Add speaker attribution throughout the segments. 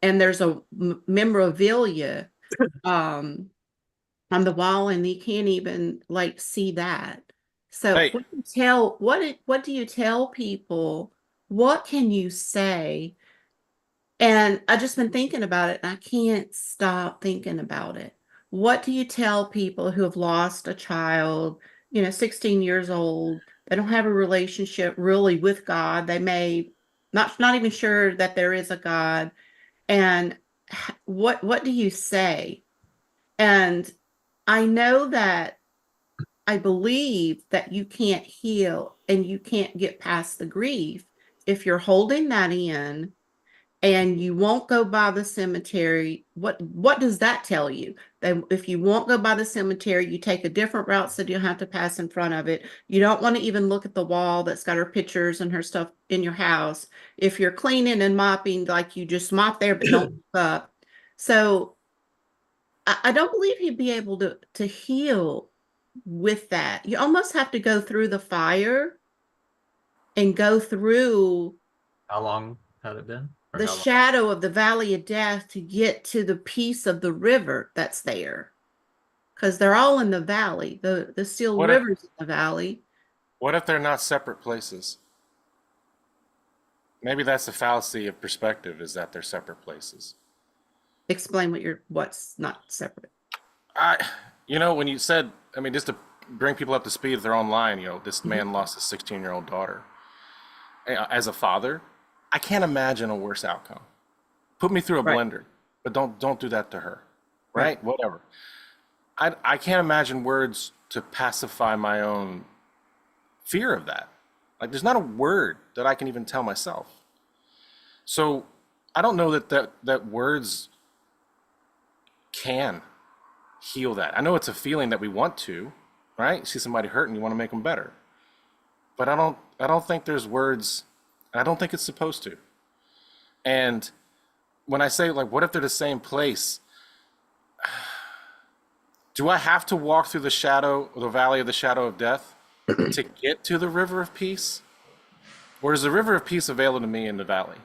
Speaker 1: and there's a memorabilia um on the wall, and you can't even like see that. So
Speaker 2: Hey,
Speaker 1: what do you tell people? What can you say? And I just been thinking about it, and I can't stop thinking about it. What do you tell people who have lost a child, 16 years old? They don't have a relationship really with God. They may not even sure that there is a God. And what do you say? And I know that I believe that you can't heal and you can't get past the grief if you're holding that in and you won't go by the cemetery. What does that tell you? That if you won't go by the cemetery, you take a different route so you don't have to pass in front of it. You don't want to even look at the wall that's got her pictures and her stuff in your house. If you're cleaning and mopping, like you just mop there, but don't look up. So I don't believe he'd be able to heal with that. You almost have to go through the fire and go through
Speaker 3: How long had it been? Or
Speaker 1: the
Speaker 3: how long?
Speaker 1: shadow of the valley of death to get to the piece of the river that's there. Because they're all in the valley. The still
Speaker 2: what if
Speaker 1: rivers in the valley.
Speaker 2: they're not separate places? Maybe that's the fallacy of perspective, is that they're separate places.
Speaker 1: Explain what's not separate.
Speaker 2: I, when you said, I mean, just to bring people up to speed if they're online, this
Speaker 1: Mhm.
Speaker 2: man lost his 16-year-old daughter. As a father, I can't imagine a worse outcome. Put me through a
Speaker 1: Right,
Speaker 2: blender, but don't do that to her,
Speaker 1: right.
Speaker 2: right? Whatever. I can't imagine words to pacify my own fear of that. Like, there's not a word that I can even tell myself. So I don't know that words can heal that. I know it's a feeling that we want to, right? See somebody hurt and you want to make them better. But I don't think there's words, and I don't think it's supposed to. And when I say, like, what if they're the same place? Do I have to walk through the valley of the shadow of death to get to the river of peace? Or is the river of peace available to me in the valley?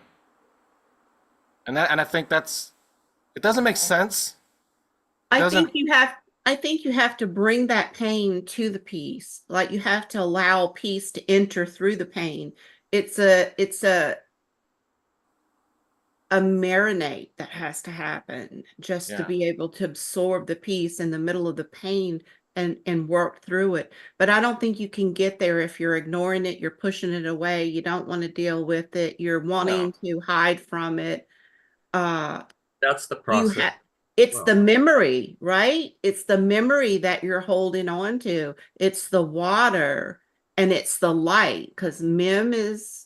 Speaker 2: And I think it doesn't make sense. It
Speaker 1: I
Speaker 2: doesn't.
Speaker 1: think you have I think you have to bring that pain to the peace. Like you have to allow peace to enter through the pain. It's a marinate that has to happen just to
Speaker 2: Yeah.
Speaker 1: be able to absorb the peace in the middle of the pain and work through it. But I don't think you can get there if you're ignoring it, you're pushing it away, you don't want to deal with it, you're
Speaker 2: No.
Speaker 1: wanting to hide from it. Uh
Speaker 3: That's the
Speaker 1: you
Speaker 3: process.
Speaker 1: have it's
Speaker 3: Well,
Speaker 1: the memory, right? It's the memory that you're holding on to. It's the water and it's the light because Mim is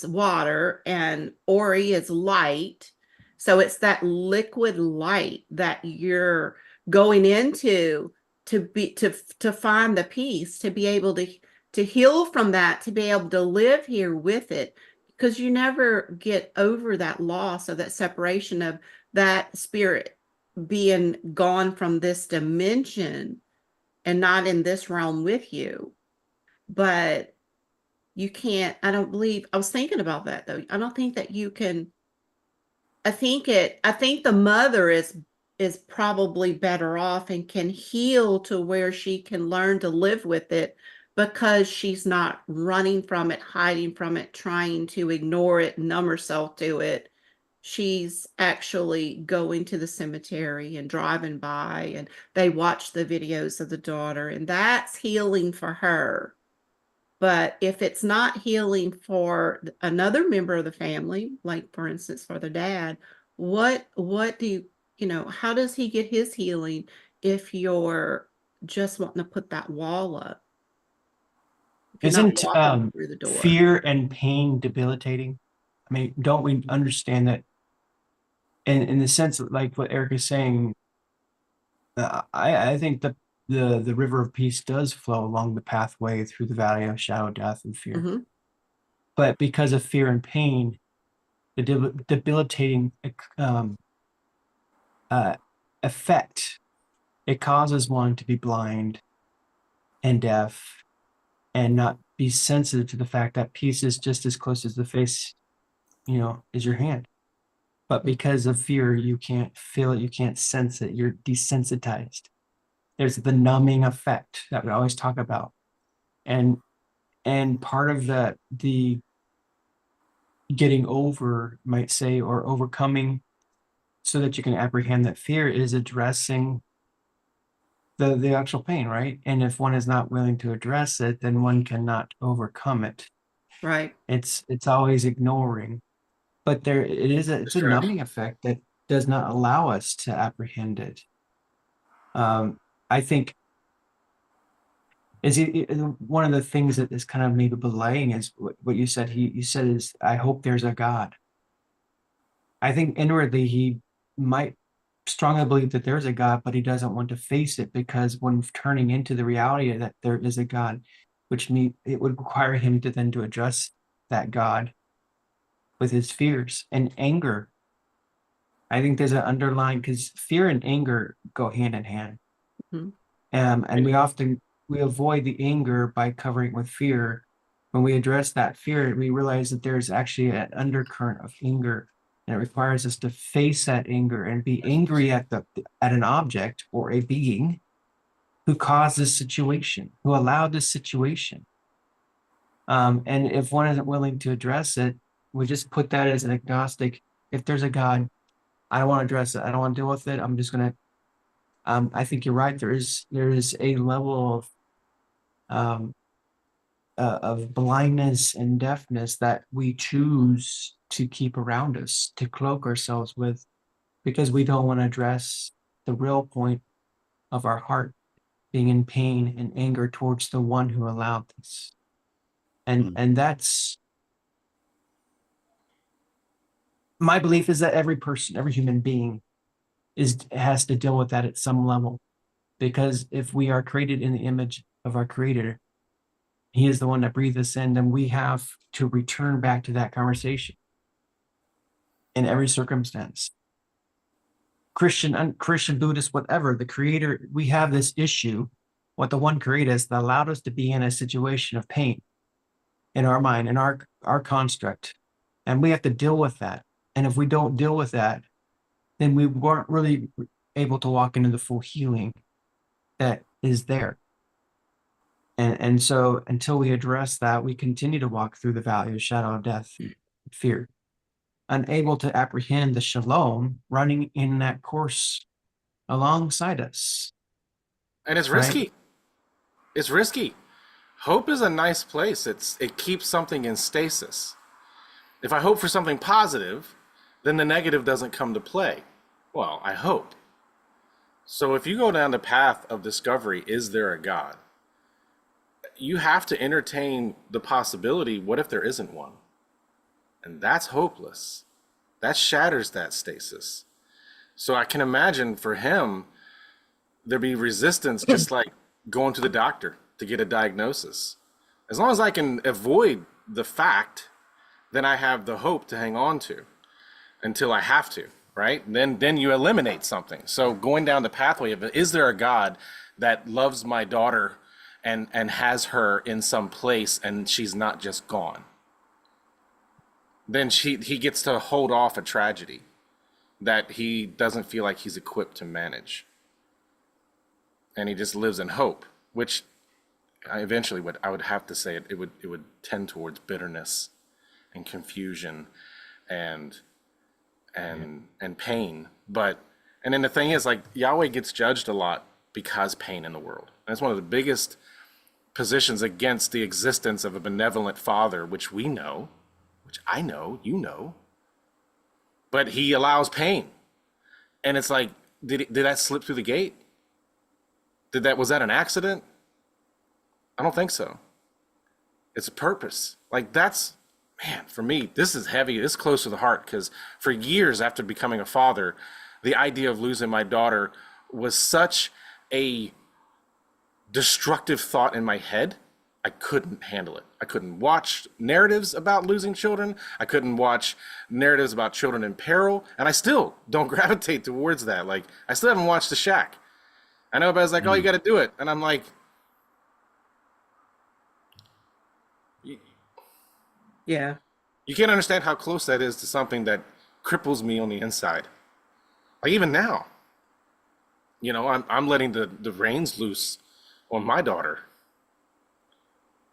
Speaker 1: water and Ori is light. So it's that liquid light that you're going into to find the peace, to be able to heal from that, to be able to live here with it. Because you never get over that loss of that separation of that spirit being gone from this dimension and not in this realm with you. But you can't, I don't believe, I was thinking about that though. I don't think that you can, I think the mother is probably better off and can heal to where she can learn to live with it because she's not running from it, hiding from it, trying to ignore it, numb herself to it. She's actually going to the cemetery and driving by, and they watch the videos of the daughter, and that's healing for her. But if it's not healing for another member of the family, like for instance for the dad, what do how does he get his healing if you're just wanting to put that wall up, if you're not
Speaker 4: Isn't
Speaker 1: walking through the door?
Speaker 4: fear and pain debilitating? I mean, don't we understand that in the sense that, like what Eric is saying, I think the river of peace does flow along the pathway through the valley of shadow, death, and fear.
Speaker 1: Hmm.
Speaker 4: But because of fear and pain, the debilitating um, uh, effect, it causes one to be blind and deaf and not be sensitive to the fact that peace is just as close as the face, is your hand. but because of fear, you can't feel it, you can't sense it, you're desensitized. There's the numbing effect that we always talk about. And part of the getting over, might say, or overcoming so that you can apprehend that fear is addressing the actual pain, right? And if one is not willing to address it, then one cannot overcome it.
Speaker 1: Right.
Speaker 4: It's always ignoring. But it's
Speaker 2: That's
Speaker 4: a
Speaker 2: right.
Speaker 4: numbing effect that does not allow us to apprehend it. I think one of the things that is kind of maybe belaying is what you said. You said is, I hope there's a God. I think inwardly he might strongly believe that there's a God, but he doesn't want to face it because when turning into the reality that there is a God, which means it would require him to then to address that God with his fears and anger. I think there's an underlying, because fear and anger go hand in hand.
Speaker 1: Mhm.
Speaker 4: And we avoid the anger by covering it with fear. When we address that fear, we realize that there's actually an undercurrent of anger, and it requires us to face that anger and be angry at an object or a being who caused this situation, who allowed this situation. And if one isn't willing to address it, we just put that as an agnostic. If there's a God, I don't want to address it. I don't want to deal with it. I'm just gonna. I think you're right. There is a level um, of blindness and deafness that we choose to keep around us, to cloak ourselves with, because we don't want to address the real point of our heart being in pain and anger towards the one who allowed this. And that's my belief, is that every person, every human being has to deal with that at some level. Because if we are created in the image of our creator, he is the one that breathed us in, then we have to return back to that conversation in every circumstance. Christian, Buddhist, whatever, the creator, we have this issue, what the one created us that allowed us to be in a situation of pain in our mind, in our construct. And we have to deal with that. And if we don't deal with that, then we weren't really able to walk into the full healing that is there. And so until we address that, we continue to walk through the valley of shadow of death, fear, unable to apprehend the shalom running in that course alongside us,
Speaker 2: And it's
Speaker 4: right?
Speaker 2: risky. It's risky. Hope is a nice place. It keeps something in stasis. If I hope for something positive, then the negative doesn't come to play. Well, I hope. So if you go down the path of discovery, is there a God? You have to entertain the possibility, what if there isn't one? And that's hopeless. That shatters that stasis. So I can imagine for him, there'd be resistance just like going to the doctor to get a diagnosis. As long as I can avoid the fact, then I have the hope to hang on to until I have to, right? Then you eliminate something. So going down the pathway of, is there a God that loves my daughter and has her in some place and she's not just gone? Then he gets to hold off a tragedy that he doesn't feel like he's equipped to manage. And he just lives in hope, which I would have to say it would tend towards bitterness and confusion and and pain. And then the thing is, like, Yahweh gets judged a lot because pain in the world. That's one of the biggest positions against the existence of a benevolent father, which we know, which I know, you know. But he allows pain. And it's like, did that slip through the gate? Was that an accident? I don't think so. It's a purpose. Like, that's, man, for me, this is heavy. This is close to the heart because for years after becoming a father, the idea of losing my daughter was such a destructive thought in my head. I couldn't handle it. I couldn't watch narratives about losing children. I couldn't watch narratives about children in peril. And I still don't gravitate towards that. Like, I still haven't watched The Shack. I know everybody's like, oh, you got to do it. And I'm like,
Speaker 1: Yeah.
Speaker 2: you can't understand how close that is to something that cripples me on the inside. Like even now, you know, I'm letting the reins loose on my daughter,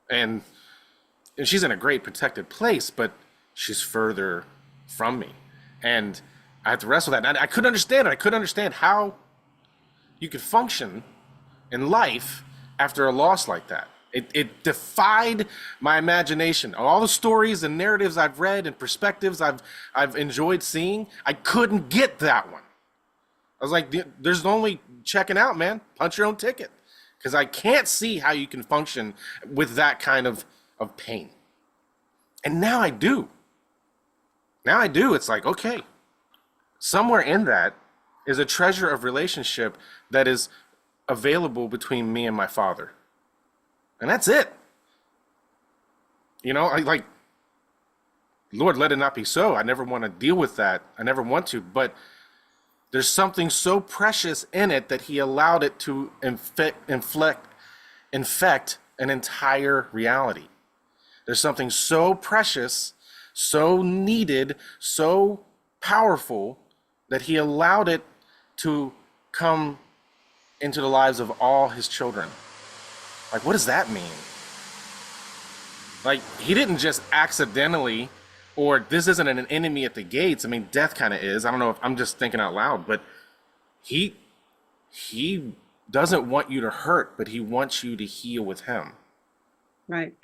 Speaker 2: and she's in a great protected place, but she's further from me, and I have to wrestle with that. And I couldn't understand it. I couldn't understand how you could function in life after a loss like that. It defied my imagination. All the stories and narratives I've read and perspectives I've enjoyed seeing, I couldn't get that one. I was like, there's only checking out, man. Punch your own ticket. Because I can't see how you can function with that kind of pain. And now I do. Now I do. It's like, okay, somewhere in that is a treasure of relationship that is available between me and my father. And that's it. You know, I like, Lord, let it not be so. I never want to deal with that. I never want to. But there's something so precious in it that he allowed it to infect an entire reality. There's something so precious, so needed, so powerful that he allowed it to come into the lives of all his children. Like, what does that mean? Like, he didn't just accidentally, or this isn't an enemy at the gates. I mean, death kind of is. I don't know if I'm just thinking out loud, but he doesn't want you to hurt, but he wants you to heal with him.
Speaker 1: Right.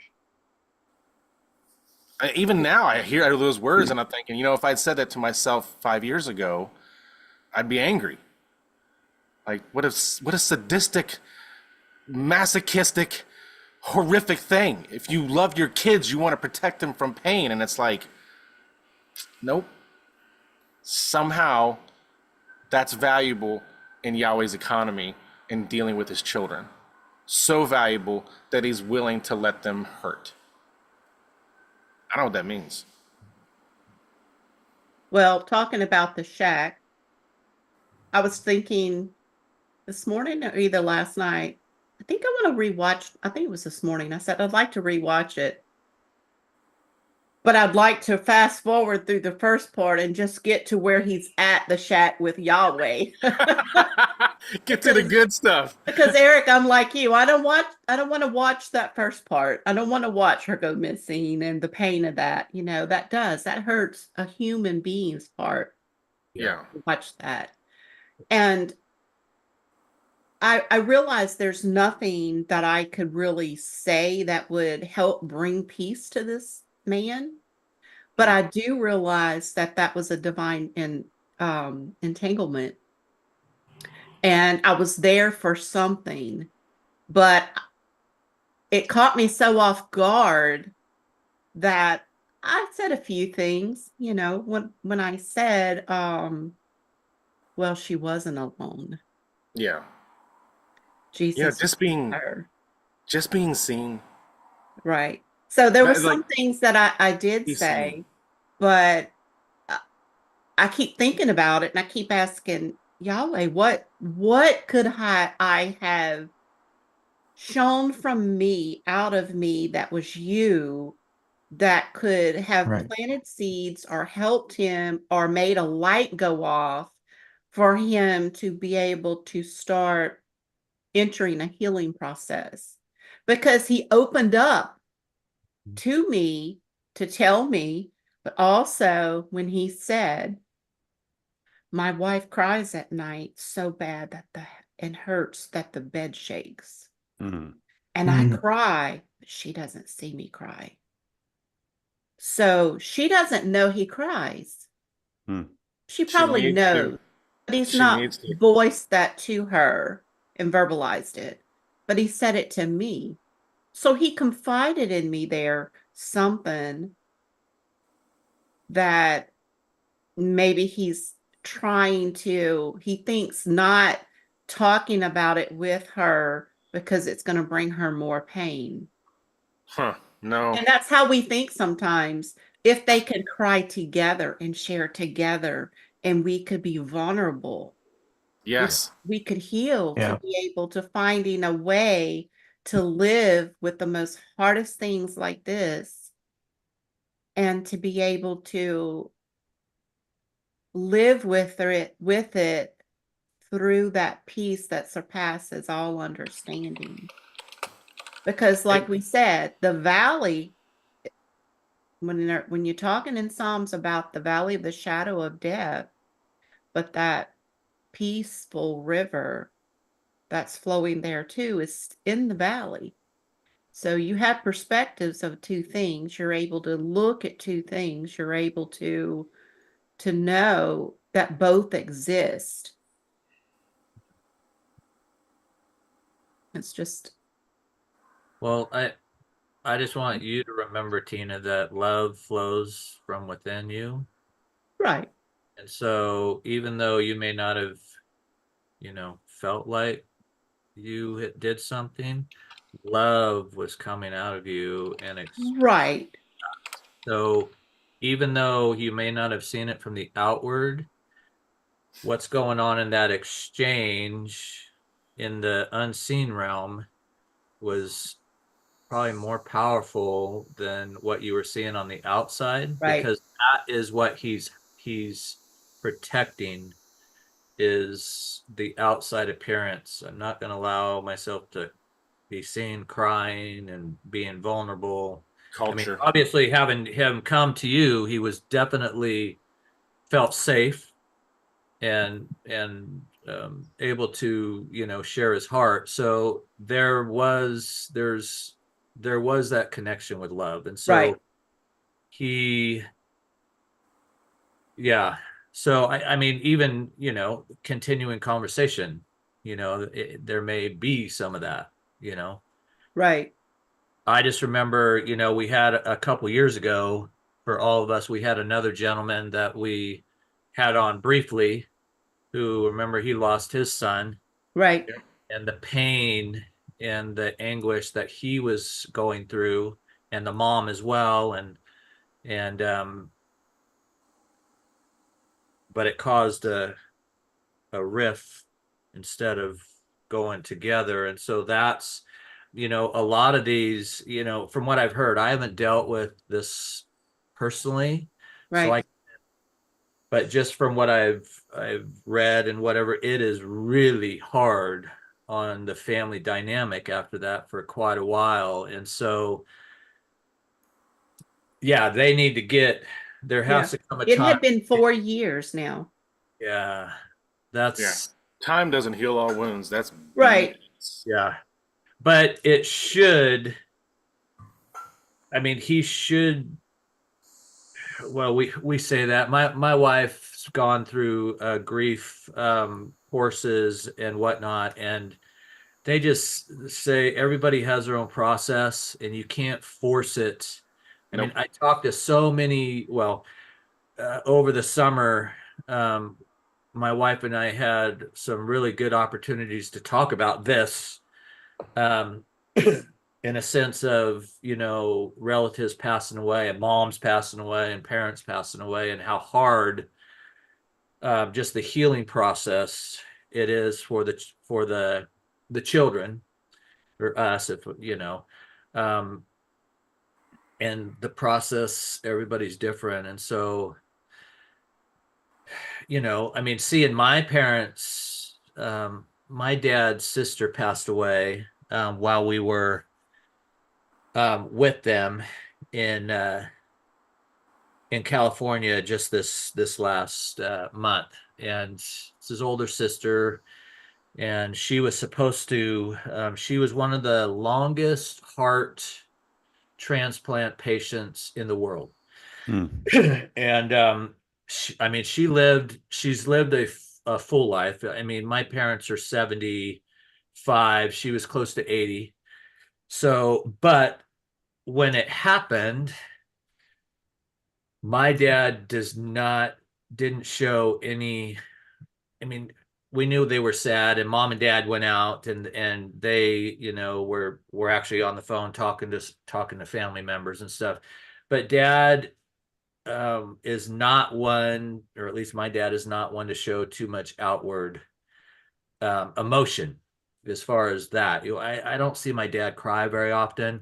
Speaker 2: Even now, I hear those words and I'm thinking, you know, if I'd said that to myself 5 years ago, I'd be angry. Like, what a sadistic, masochistic, horrific thing. If you love your kids, you want to protect them from pain. And it's like, nope. Somehow that's valuable in Yahweh's economy in dealing with his children. So valuable that he's willing to let them hurt. I don't know what that means.
Speaker 1: Well, talking about the shack, I was thinking this morning or either last night, I think I want to rewatch. I think it was this morning. I said I'd like to rewatch it, but I'd like to fast forward through the first part and just get to where he's at the shack with Yahweh.
Speaker 2: Get to the good stuff.
Speaker 1: Because Eric, I'm like you. I don't want to watch that first part. I don't want to watch her go missing and the pain of that. You know, that hurts a human being's heart.
Speaker 2: Yeah.
Speaker 1: Watch that. And I realized there's nothing that I could really say that would help bring peace to this man. But I do realize that that was a divine entanglement. And I was there for something, but it caught me so off guard that I said a few things, you know, when I said, well, she wasn't alone.
Speaker 2: Yeah.
Speaker 1: Jesus
Speaker 2: Yeah,
Speaker 1: was with her.
Speaker 2: just being seen.
Speaker 1: Right. So there were
Speaker 2: Like
Speaker 1: some things that I did
Speaker 2: be seen.
Speaker 1: say, but I keep thinking about it and I keep asking Yahweh, what could I have shown from me out of me that was you that could have
Speaker 4: Right.
Speaker 1: planted seeds or helped him or made a light go off for him to be able to start entering a healing process? Because he opened up to me to tell me, but also when he said, my wife cries at night so bad that and hurts that the bed shakes.
Speaker 5: Mm.
Speaker 1: And I cry, but she doesn't see me cry. So she doesn't know he cries.
Speaker 5: Mm.
Speaker 1: She
Speaker 2: She
Speaker 1: probably
Speaker 2: needs
Speaker 1: knows,
Speaker 2: to.
Speaker 1: but he's
Speaker 2: She
Speaker 1: not
Speaker 2: needs to.
Speaker 1: voiced that to her and verbalized it. But he said it to me. So he confided in me there something that maybe he's he thinks not talking about it with her because it's going to bring her more pain.
Speaker 2: Huh. No.
Speaker 1: And that's how we think sometimes. If they could cry together and share together, and we could be vulnerable,
Speaker 2: Yes.
Speaker 1: we could heal to
Speaker 4: Yeah.
Speaker 1: be able to finding a way to live with the most hardest things like this and to be able to live with it through that peace that surpasses all understanding. Because like we said, the valley, when you're talking in Psalms about the valley of the shadow of death, but that peaceful river that's flowing there too is in the valley. So you have perspectives of two things. You're able to look at two things. You're able to know that both exist. It's just
Speaker 3: Well, I just want you to remember, Tina, that love flows from within you.
Speaker 1: right,
Speaker 3: And so even though you may not have, felt like you did something, love was coming out of you and expressed.
Speaker 1: right,
Speaker 3: So even though you may not have seen it from the outward, what's going on in that exchange in the unseen realm was probably more powerful than what you were seeing on the outside,
Speaker 1: right,
Speaker 3: because that is what he's protecting, is the outside appearance. I'm not going to allow myself to be seen crying and being vulnerable. I mean,
Speaker 2: Culture.
Speaker 3: obviously, having him come to you, he was definitely felt safe and able to, share his heart. So there was that connection with love, and
Speaker 1: right.
Speaker 3: so he, yeah. So I mean, even, continuing conversation, there may be some of that, you know.
Speaker 1: Right,
Speaker 3: I just remember, we had a couple years ago, for all of us, we had another gentleman that we had on briefly, who, remember, he lost his son,
Speaker 1: right,
Speaker 3: and the pain and the anguish that he was going through, and the mom as well, and but it caused a rift instead of going together. And so that's, a lot of these, from what I've heard, I haven't dealt with this personally, so
Speaker 1: right.
Speaker 3: but just from what I've read and whatever, it is really hard on the family dynamic after that for quite a while. And so, yeah, they need to get, there
Speaker 1: Yeah.
Speaker 3: has to come a
Speaker 1: It
Speaker 3: time.
Speaker 1: had been 4 years now.
Speaker 3: Yeah,
Speaker 2: Yeah.
Speaker 3: that's,
Speaker 2: Time doesn't heal all wounds. That's
Speaker 1: Right.
Speaker 2: BS.
Speaker 3: yeah, but it should, I mean, he should, well, we say that. My wife's gone through grief courses and whatnot, and they just say everybody has their own process and you can't force it. I mean,
Speaker 2: Nope.
Speaker 3: I talked to so many, well, over the summer, um, my wife and I had some really good opportunities to talk about this, um, in a sense of, relatives passing away and moms passing away and parents passing away, and how hard, just the healing process it is for the children, or us, if um and the process, everybody's different. And so, I mean, seeing my parents, my dad's sister passed away, while we were, with them in uh in California, just this last month. And it's his older sister, and she was supposed to, she was one of the longest heart transplant patients in the world.
Speaker 5: Hmm.
Speaker 3: And I mean, she's lived a full life. I mean, my parents are 75, she was close to 80. So, but when it happened, my dad didn't show any. I mean, we knew they were sad, and mom and dad went out, and they, were actually on the phone talking to family members and stuff. But dad, is not one, or at least my dad is not one, to show too much outward, emotion as far as that. I don't see my dad cry very often.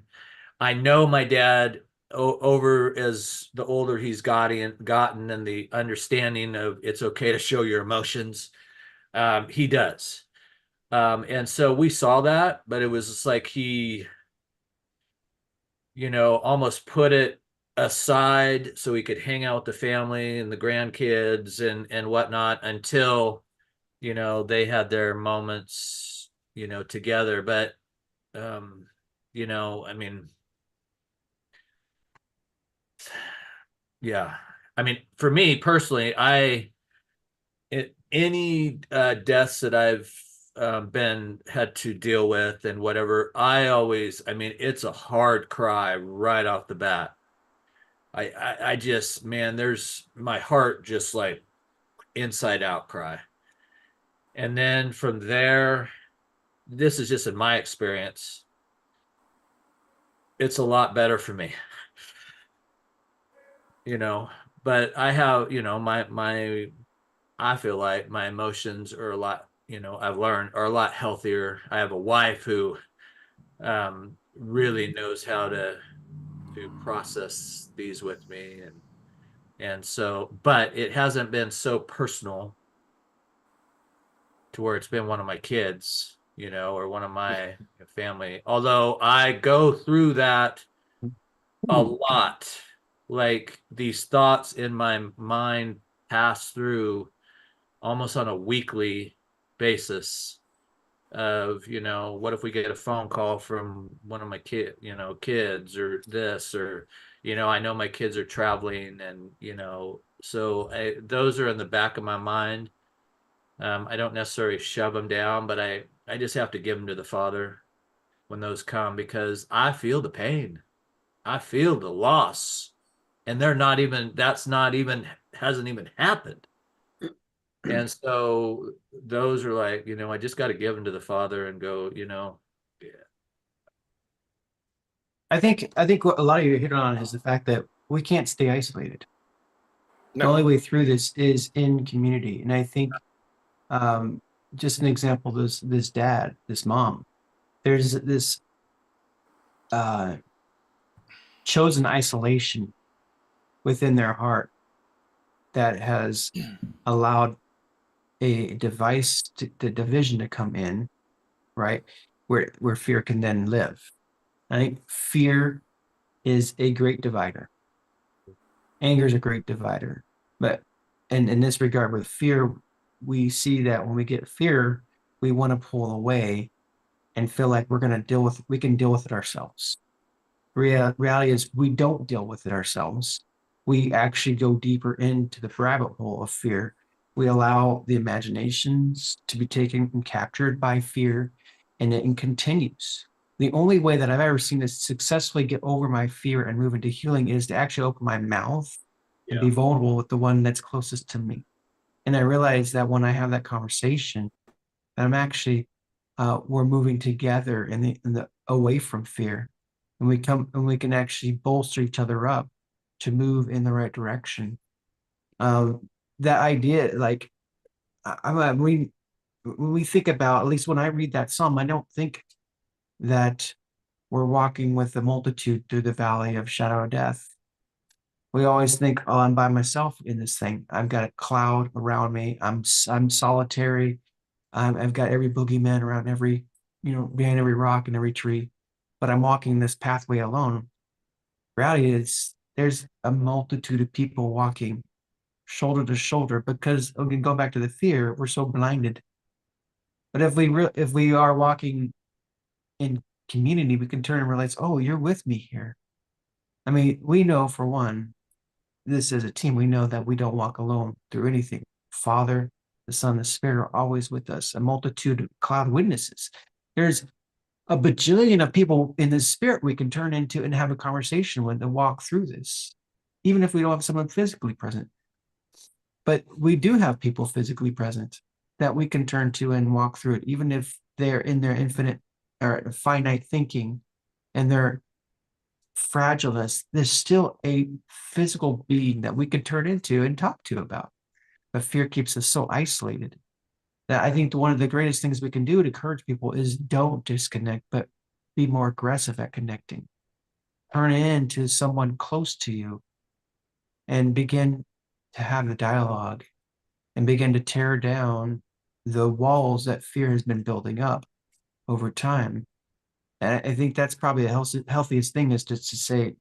Speaker 3: I know my dad, over as the older he's gotten and the understanding of it's okay to show your emotions, he does. And so we saw that, but it was just like he, almost put it aside so he could hang out with the family and the grandkids and whatnot until, they had their moments, together. But um, I mean, yeah. I mean, for me personally, any deaths that I've been had to deal with and whatever, I mean, it's a hard cry right off the bat. I just, man, there's my heart just like inside out cry. And then from there, this is just in my experience, it's a lot better for me, you know. But I have, I feel like my emotions are a lot, I've learned are a lot healthier. I have a wife who really knows how to process these with me, and so, but it hasn't been so personal to where it's been one of my kids, or one of my family. Although I go through that a lot, like these thoughts in my mind pass through almost on a weekly basis of, what if we get a phone call from one of my kids or this, or I know my kids are traveling, and so those are in the back of my mind. I don't necessarily shove them down, but I just have to give them to the Father when those come, because I feel the pain. I feel the loss. And that's not even, hasn't even happened. And so those are like, I just got to give them to the Father and go, yeah.
Speaker 4: I think what a lot of you hit on is the fact that we can't stay isolated. The
Speaker 2: No.
Speaker 4: only way through this is in community. And I think um, just an example, this dad, this mom, there's this uh, chosen isolation within their heart that has allowed the division to come in, right? Where fear can then live. I think fear is a great divider. Anger is a great divider. But in this regard, with fear, we see that when we get fear, we want to pull away and feel like we can deal with it ourselves. Reality is we don't deal with it ourselves. We actually go deeper into the rabbit hole of fear. We allow the imaginations to be taken and captured by fear, and it continues. The only way that I've ever seen to successfully get over my fear and move into healing is to actually open my mouth and
Speaker 3: Yeah.
Speaker 4: be vulnerable with the one that's closest to me. And I realize that when I have that conversation, that I'm actually we're moving together in the away from fear, and we can actually bolster each other up to move in the right direction. That idea, like I'm reading, when we think about, at least when I read that psalm, I don't think that we're walking with the multitude through the valley of shadow of death. We always think, oh, I'm by myself in this thing. I've got a cloud around me. I'm solitary. I've got every boogeyman around behind every rock and every tree, but I'm walking this pathway alone. Reality is there's a multitude of people walking shoulder to shoulder because we can go back to the fear. We're so blinded. But if we are walking in community, we can turn and realize, oh, you're with me here. I mean, we know for one, this is a team. We know that we don't walk alone through anything. Father, the Son, the Spirit are always with us. A multitude of cloud witnesses. There's a bajillion of people in the spirit we can turn into and have a conversation with and walk through this, even if we don't have someone physically present. But we do have people physically present that we can turn to and walk through it, even if they're in their infinite or finite thinking and their fragileness. There's still a physical being that we can turn into and talk to about. But fear keeps us so isolated that I think one of the greatest things we can do to encourage people is don't disconnect, but be more aggressive at connecting. turn into someone close to you and begin to have the dialogue and begin to tear down the walls that fear has been building up over time. And I think that's probably the healthiest thing is just to say,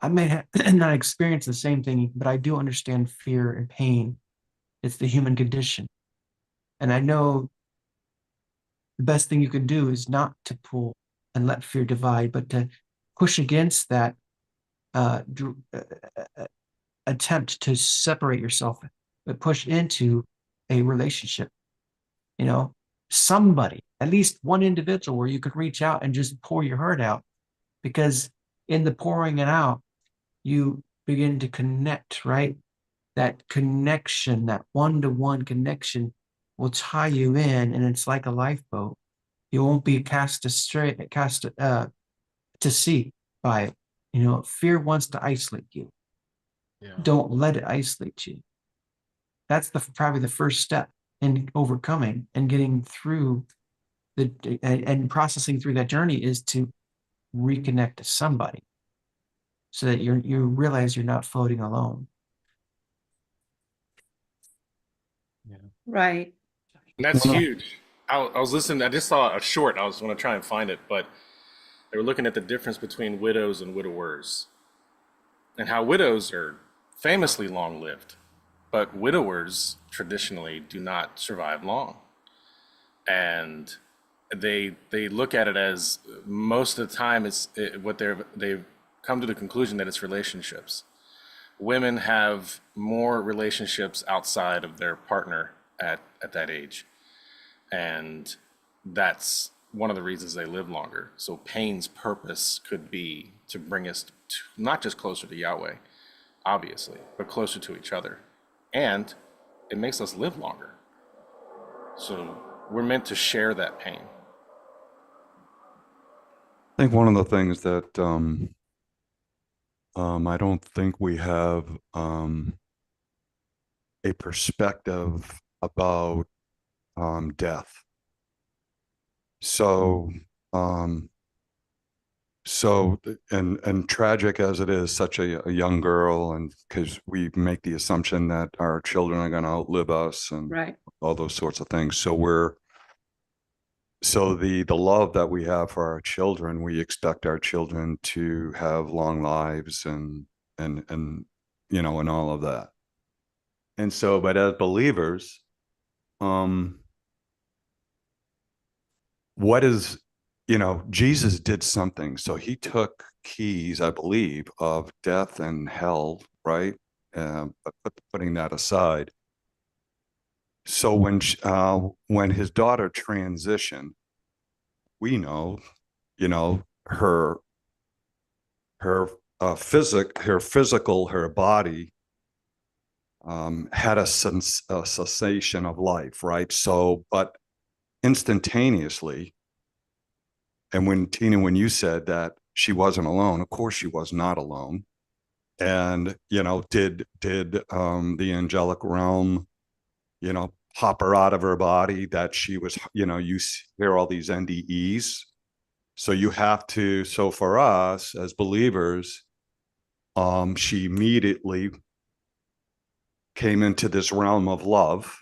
Speaker 4: I may have not experienced the same thing, but I do understand fear and pain. It's the human condition. And I know the best thing you can do is not to pull and let fear divide, but to push against that uh, attempt to separate yourself, but push into a relationship. You know, somebody, at least one individual where you could reach out and just pour your heart out. Because in the pouring it out, you begin to connect, right? That connection, that one-to-one connection will tie you in, and it's like a lifeboat. You won't be cast to sea by it. Fear wants to isolate you.
Speaker 2: Yeah.
Speaker 4: Don't let it isolate you. That's probably the first step in overcoming and getting through and processing through that journey is to reconnect to somebody so that you realize you're not floating alone.
Speaker 3: Yeah.
Speaker 1: Right.
Speaker 2: And that's huge. I was listening. I just saw a short. I was going to try and find it, but they were looking at the difference between widows and widowers, and how widows are famously long-lived, but widowers traditionally do not survive long. And they look at it as most of the time what they've come to the conclusion that it's relationships. Women have more relationships outside of their partner at that age, and that's one of the reasons they live longer. So pain's purpose could be to bring us to, not just closer to Yahweh, obviously, but closer to each other, and it makes us live longer. So we're meant to share that pain.
Speaker 5: I think one of the things that I don't think we have a perspective about death. So, um, and tragic as it is, such a young girl, and because we make the assumption that our children are going to outlive us and
Speaker 1: Right.
Speaker 5: all those sorts of things. So the love that we have for our children, we expect our children to have long lives and and all of that. And so, but as believers, um, what is, Jesus did something. So he took keys, I believe, of death and hell, right? But putting that aside. So when his daughter transitioned, we know, her her body had a cessation of life, right? So, but instantaneously, and when Tina, when you said that she wasn't alone, of course she was not alone. And did the angelic realm, pop her out of her body that she was, you hear all these NDEs. So you have to, so for us as believers, she immediately came into this realm of love.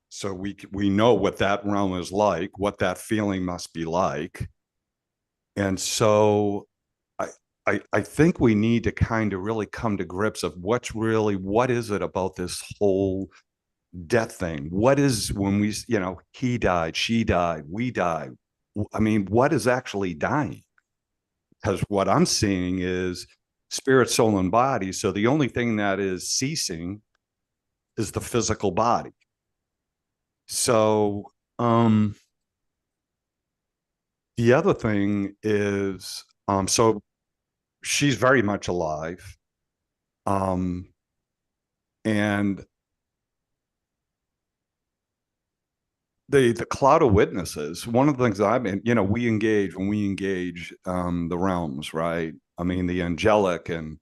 Speaker 5: So we know what that realm is like, what that feeling must be like. And so I think we need to kind of really come to grips of what is it about this whole death thing? What is when he died, she died, we died. I mean, what is actually dying? Because what I'm seeing is spirit, soul, and body. So the only thing that is ceasing is the physical body. So the other thing is, so she's very much alive. And the cloud of witnesses, one of the things I've been, we engage when we engage the realms, right? I mean, the angelic and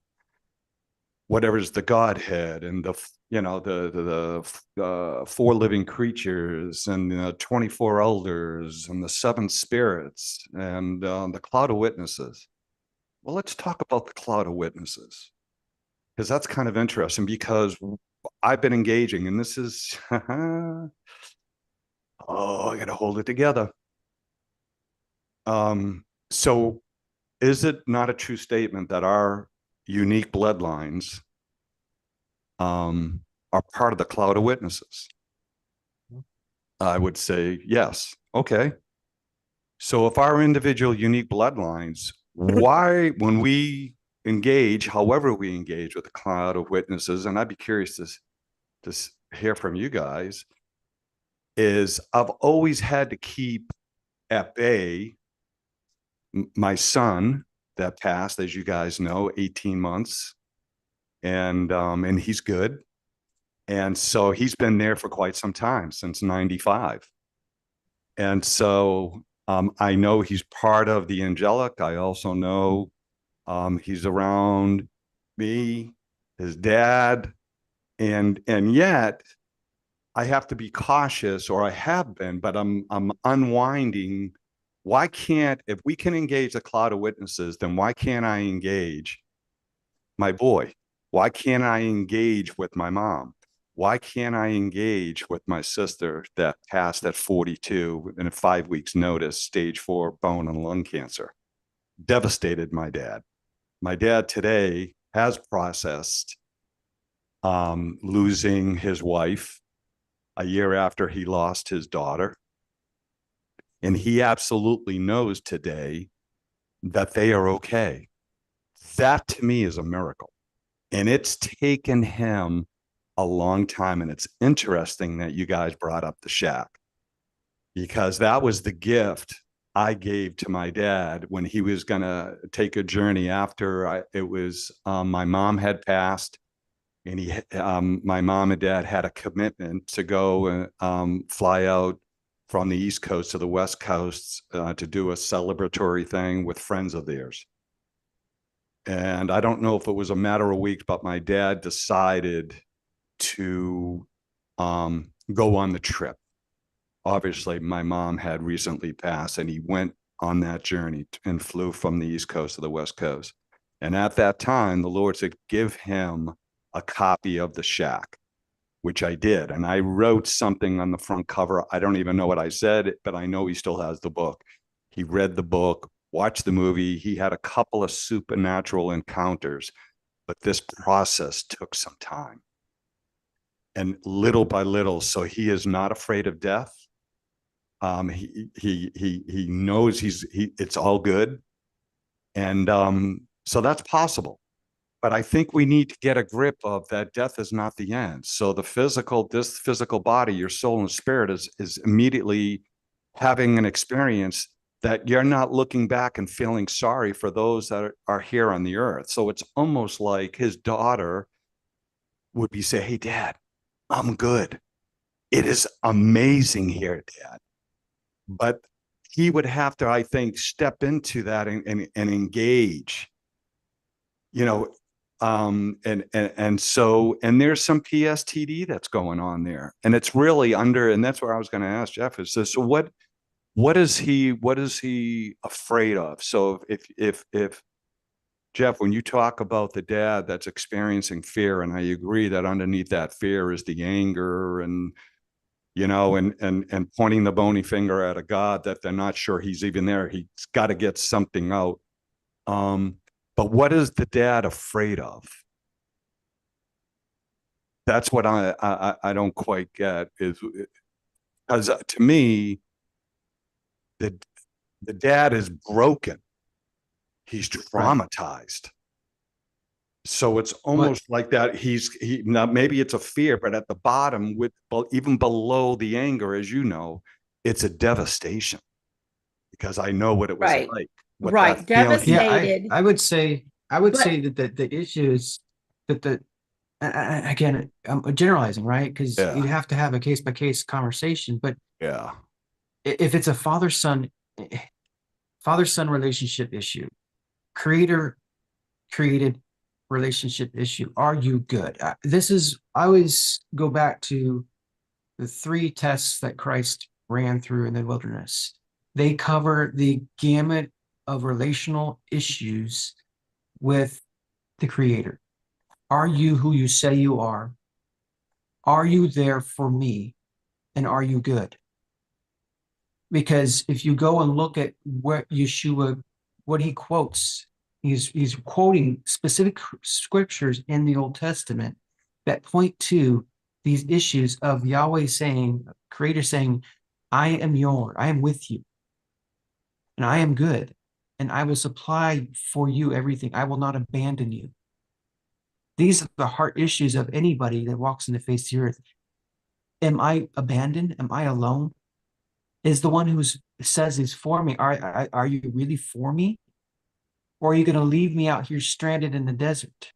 Speaker 5: whatever is the Godhead and the, you know, the four living creatures and the 24 elders and the seven spirits and the cloud of witnesses. Well, let's talk about the cloud of witnesses, because that's kind of interesting, because I've been engaging, and this is, oh, I got to hold it together. So is it not a true statement that our unique bloodlines are part of the cloud of witnesses? I would say yes. Okay. So if our individual unique bloodlines, why, when we engage, however we engage with the cloud of witnesses, and I'd be curious to hear from you guys, is I've always had to keep at bay my son that passed, as you guys know, 18 months, and he's good. And so he's been there for quite some time, since 95. And so I know he's part of the angelic. I also know he's around me, his dad, and yet I have to be cautious, or I have been, but I'm unwinding. Why can't, if we can engage the cloud of witnesses, then why can't I engage my boy? Why can't I engage with my mom? Why can't I engage with my sister that passed at 42 in a 5 weeks notice, stage 4 bone and lung cancer? Devastated my dad. My dad today has processed losing his wife a year after he lost his daughter. And he absolutely knows today that they are okay. That to me is a miracle. And it's taken him a long time. And it's interesting that you guys brought up the shack, because that was the gift I gave to my dad when he was going to take a journey after my mom had passed. And my mom and dad had a commitment to go and fly out from the East Coast to the West Coast to do a celebratory thing with friends of theirs. And I don't know if it was a matter of weeks, but my dad decided to go on the trip. Obviously, my mom had recently passed, and he went on that journey and flew from the East Coast to the West Coast. And at that time, the Lord said, give him a copy of the shack, which I did. And I wrote something on the front cover. I don't even know what I said, but I know he still has the book. He read the book, watched the movie. He had a couple of supernatural encounters, but this process took some time. And little by little, so he is not afraid of death. He knows it's all good. And so that's possible. But I think we need to get a grip of that death is not the end. So this physical body, your soul and spirit is immediately having an experience that you're not looking back and feeling sorry for those that are here on the earth. So it's almost like his daughter would be say, hey, Dad, I'm good. It is amazing here, Dad. But he would have to, I think, step into that and engage, you know, and so there's some PSTD that's going on there, and it's really under, and that's where I was going to ask Jeff is this, so what is he afraid of? So if Jeff, when you talk about the dad that's experiencing fear, and I agree that underneath that fear is the anger and and pointing the bony finger at a God that they're not sure he's even there. He's got to get something out. But what is the dad afraid of? That's what I don't quite get, is because to me, the dad is broken. He's
Speaker 4: Right.
Speaker 5: traumatized. So it's
Speaker 4: What?
Speaker 5: almost like that. Now maybe it's a fear, but at the bottom, even below the anger, as you know, it's a devastation, because I know what it was
Speaker 1: Right.
Speaker 5: like, what that
Speaker 1: Right.
Speaker 5: feeling.
Speaker 4: Yeah,
Speaker 1: Devastated.
Speaker 4: I would
Speaker 1: But
Speaker 4: say that the issue is that again, I'm generalizing, right? Because
Speaker 5: Yeah,
Speaker 4: you'd have to have a case by case conversation. But
Speaker 5: yeah,
Speaker 4: if it's a father son relationship issue, creator created relationship issue, are you good? This is I always go back to the three tests that Christ ran through in the wilderness. They cover the gamut of relational issues with the Creator. Are you who you say you are? Are you there for me? And are you good? Because if you go and look at what Yeshua, what he quotes, he's quoting specific scriptures in the Old Testament that point to these issues of Yahweh saying, Creator saying, I am with you, and I am good, and I will supply for you everything. I will not abandon you. These are the heart issues of anybody that walks in the face of the earth. Am I abandoned? Am I alone? Is the one who says he's for me, are you really for me? Or are you going to leave me out here stranded in the desert?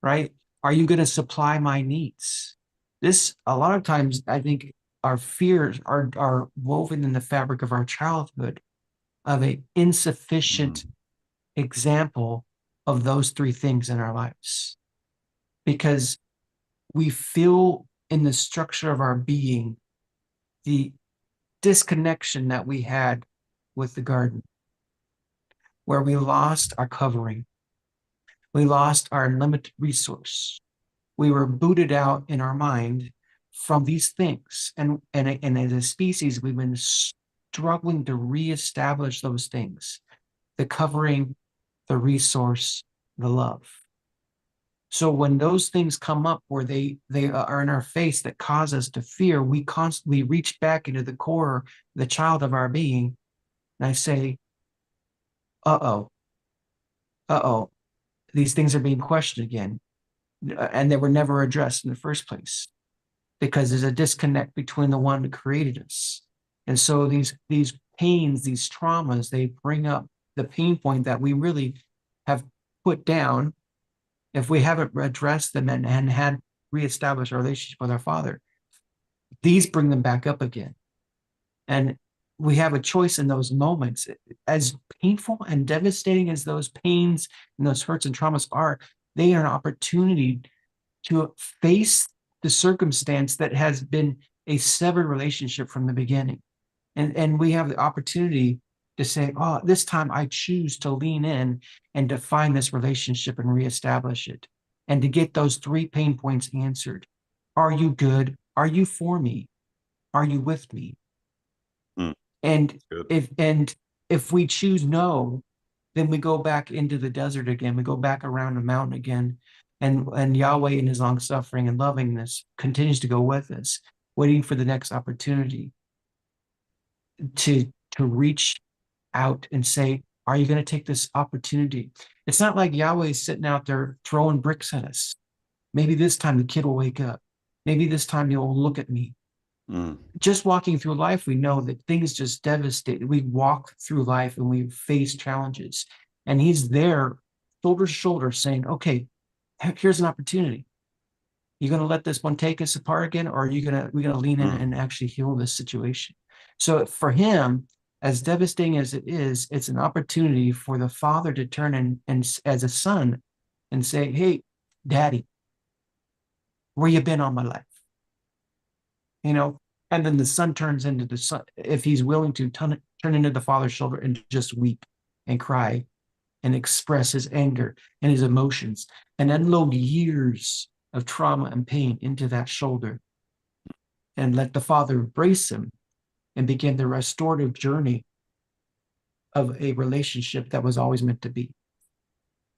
Speaker 4: Right? Are you going to supply my needs? This, a lot of times, I think our fears are woven in the fabric of our childhood of an insufficient example of those three things in our lives. Because we feel in the structure of our being the disconnection that we had with the garden, where we lost our covering. We lost our limited resource. We were booted out in our mind from these things. And as a species, we've been struggling to reestablish those things, the covering, the resource, the love. So when those things come up where they are in our face that cause us to fear, we constantly reach back into the core, the child of our being, and I say, uh-oh, uh-oh, these things are being questioned again. And they were never addressed in the first place because there's a disconnect between the one who created us. And so these pains, these traumas, they bring up the pain point that we really have put down if we haven't addressed them and had reestablished our relationship with our Father. These bring them back up again. And we have a choice in those moments. As painful and devastating as those pains and those hurts and traumas are, they are an opportunity to face the circumstance that has been a severed relationship from the beginning. And we have the opportunity to say, oh, this time I choose to lean in and define this relationship and reestablish it, and to get those three pain points answered. Are you good? Are you for me? Are you with me?
Speaker 5: Mm,
Speaker 4: And
Speaker 5: good.
Speaker 4: if we choose no, then we go back into the desert again. We go back around the mountain again. And Yahweh in his long suffering and lovingness continues to go with us, waiting for the next opportunity to reach out and say, are you going to take this opportunity? It's not like Yahweh is sitting out there throwing bricks at us. Maybe this time the kid will wake up. Maybe this time he'll look at me.
Speaker 5: Mm,
Speaker 4: Just walking through life, we know that things just devastate. We walk through life and we face challenges. And he's there, shoulder to shoulder, saying, okay, here's an opportunity. You going to let this one take us apart again, or are you going to we're going to lean in
Speaker 5: mm,
Speaker 4: and actually heal this situation? So for him, as devastating as it is, it's an opportunity for the father to turn and as a son and say, hey, daddy, where you been all my life? You know, and then the son turns into the son, if he's willing to turn into the father's shoulder and just weep and cry and express his anger and his emotions and unload years of trauma and pain into that shoulder, and let the father embrace him and begin the restorative journey of a relationship that was always meant to be.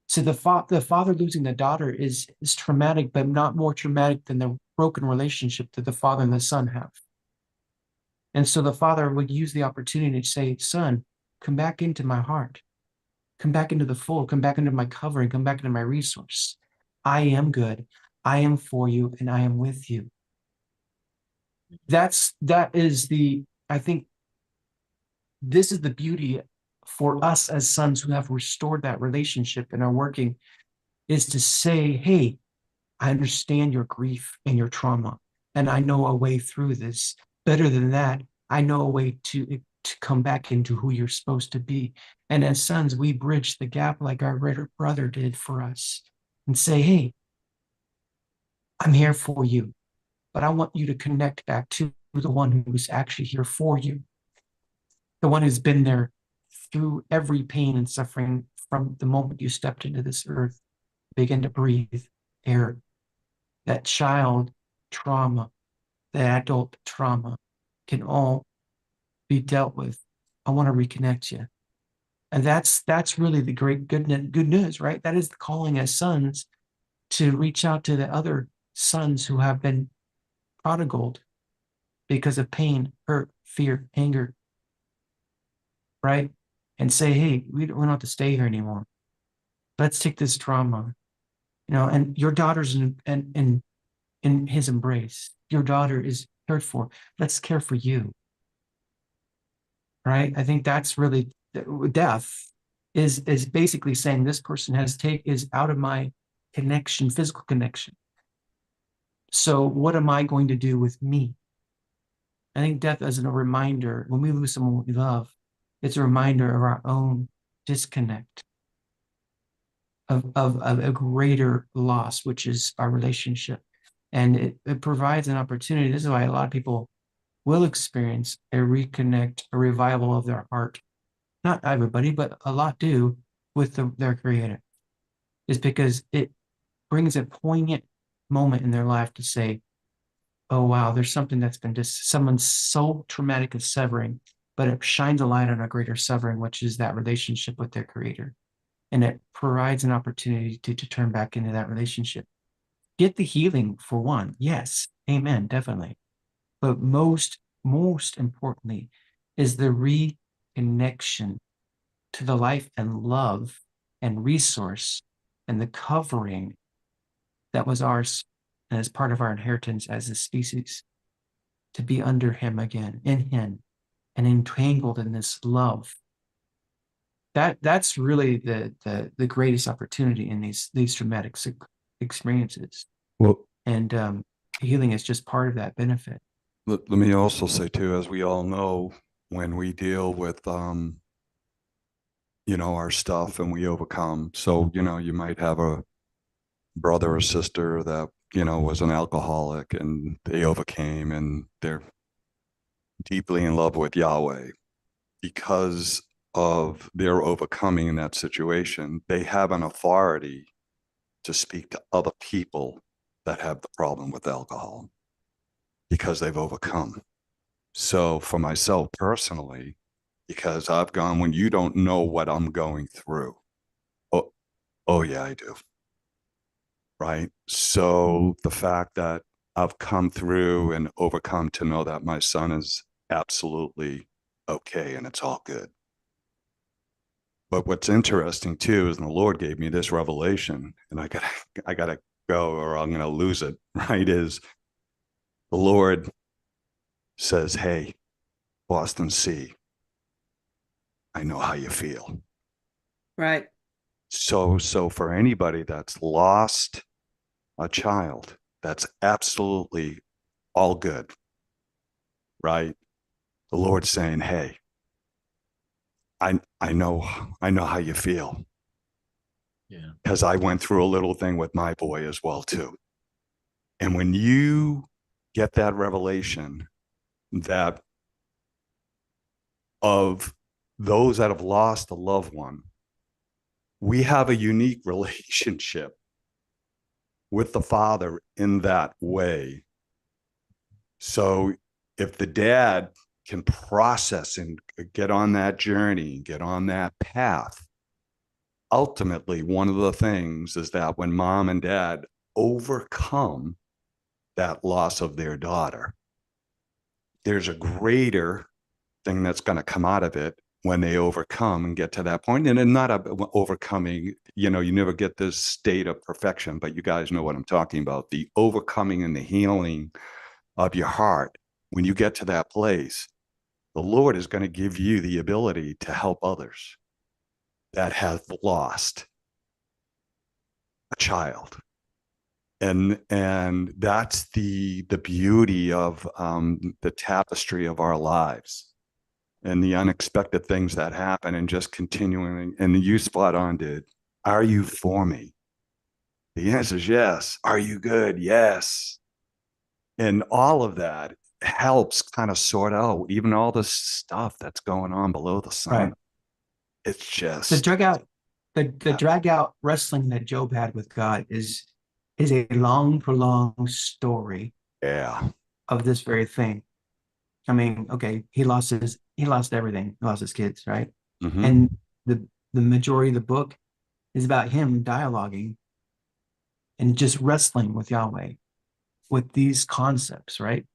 Speaker 4: So the father losing the daughter is traumatic, but not more traumatic than the broken relationship that the father and the son have. And so the father would use the opportunity to say, son, come back into my heart, come back into the fold, come back into my covering, come back into my resource. I am good. I am for you, and I am with you. That is I think this is the beauty for us as sons who have restored that relationship and are working, is to say, hey, I understand your grief and your trauma, and I know a way through this. Better than that, I know a way to come back into who you're supposed to be. And as sons, we bridge the gap like our brother did for us and say, hey, I'm here for you, but I want you to connect back to the one who's actually here for you, the one who's been there through every pain and suffering from the moment you stepped into this earth, begin to breathe air, that child trauma, that adult trauma can all be dealt with. I want to reconnect you. And that's really the great good news, right? That is the calling as sons to reach out to the other sons who have been prodigaled because of pain, hurt, fear, anger, right? And say, hey, we don't have to stay here anymore. Let's take this trauma, and your daughter's in his embrace. Your daughter is cared for. Let's care for you, right? I think that's really death is basically saying this person is out of my connection, physical connection. So what am I going to do with me? I think death is a reminder when we lose someone we love, it's a reminder of our own disconnect of a greater loss, which is our relationship. And it provides an opportunity. This is why a lot of people will experience a reconnect, a revival of their heart. Not everybody, but a lot do with their creator, is because it brings a poignant moment in their life to say, oh, wow, there's something that's been just someone's so traumatic of severing, but it shines a light on a greater severing, which is that relationship with their creator. And it provides an opportunity to turn back into that relationship. Get the healing for one. Yes. Amen. Definitely. But most importantly is the reconnection to the life and love and resource and the covering that was ours and as part of our inheritance as a species to be under him again, in him, and entangled in this love. That's really the greatest opportunity in these traumatic experiences.
Speaker 5: Well,
Speaker 4: And healing is just part of that benefit.
Speaker 5: let me also say too, as we all know, when we deal with our stuff and we overcome. So, you might have a brother or sister that, was an alcoholic and they overcame and they're deeply in love with Yahweh. Because of their overcoming in that situation, they have an authority to speak to other people that have the problem with alcohol because they've overcome. So for myself personally, because I've gone, when you don't know what I'm going through, oh, oh yeah, I do. Right. So the fact that I've come through and overcome to know that my son is absolutely okay and it's all good. But what's interesting too is the Lord gave me this revelation, and I gotta go or I'm gonna lose it, right? Is the Lord says, hey, Boston C, I know how you feel.
Speaker 1: Right.
Speaker 5: So for anybody that's lost a child, that's absolutely all good, right? The Lord's saying, hey, I know how you feel.
Speaker 3: Yeah.
Speaker 5: Because I went through a little thing with my boy as well, too. And when you get that revelation that of those that have lost a loved one, we have a unique relationship with the Father in that way. So if the dad can process and get on that journey, get on that path, ultimately, one of the things is that when mom and dad overcome that loss of their daughter, there's a greater thing that's going to come out of it when they overcome and get to that point. And not overcoming, you never get this state of perfection, but you guys know what I'm talking about. The overcoming and the healing of your heart. When you get to that place, the Lord is going to give you the ability to help others that have lost a child. And that's the beauty of the tapestry of our lives and the unexpected things that happen and just continuing. And you spot on, dude. Are you for me? The answer is yes. Are you good? Yes. And all of that helps kind of sort out even all the stuff that's going on below the sun.
Speaker 4: Right.
Speaker 5: It's
Speaker 4: The
Speaker 5: just,
Speaker 4: drag out, the
Speaker 5: yeah.
Speaker 4: drag out wrestling that Job had with God is a long, prolonged story
Speaker 5: Yeah.
Speaker 4: of this very thing. I mean, okay, he lost everything. He lost his kids, right?
Speaker 5: Mm-hmm.
Speaker 4: And the majority of the book is about him dialoguing and just wrestling with Yahweh with these concepts, right?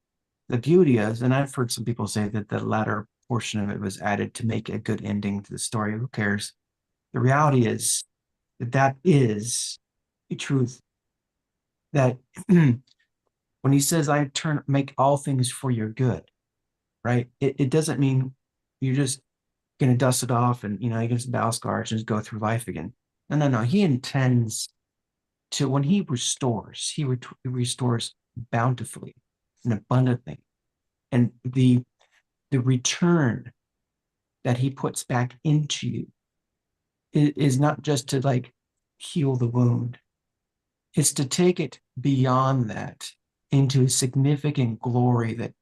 Speaker 4: The beauty is, and I've heard some people say that the latter portion of it was added to make a good ending to the story. Who cares? The reality is that that is a truth that when he says, I turn make all things for your good, right? It doesn't mean you're just gonna dust it off and you get some battle scars and just go through life again. No, no, no. He intends to when he restores, restores bountifully and abundantly. And the return that he puts back into you is not just to like heal the wound, it's to take it beyond that into a significant glory that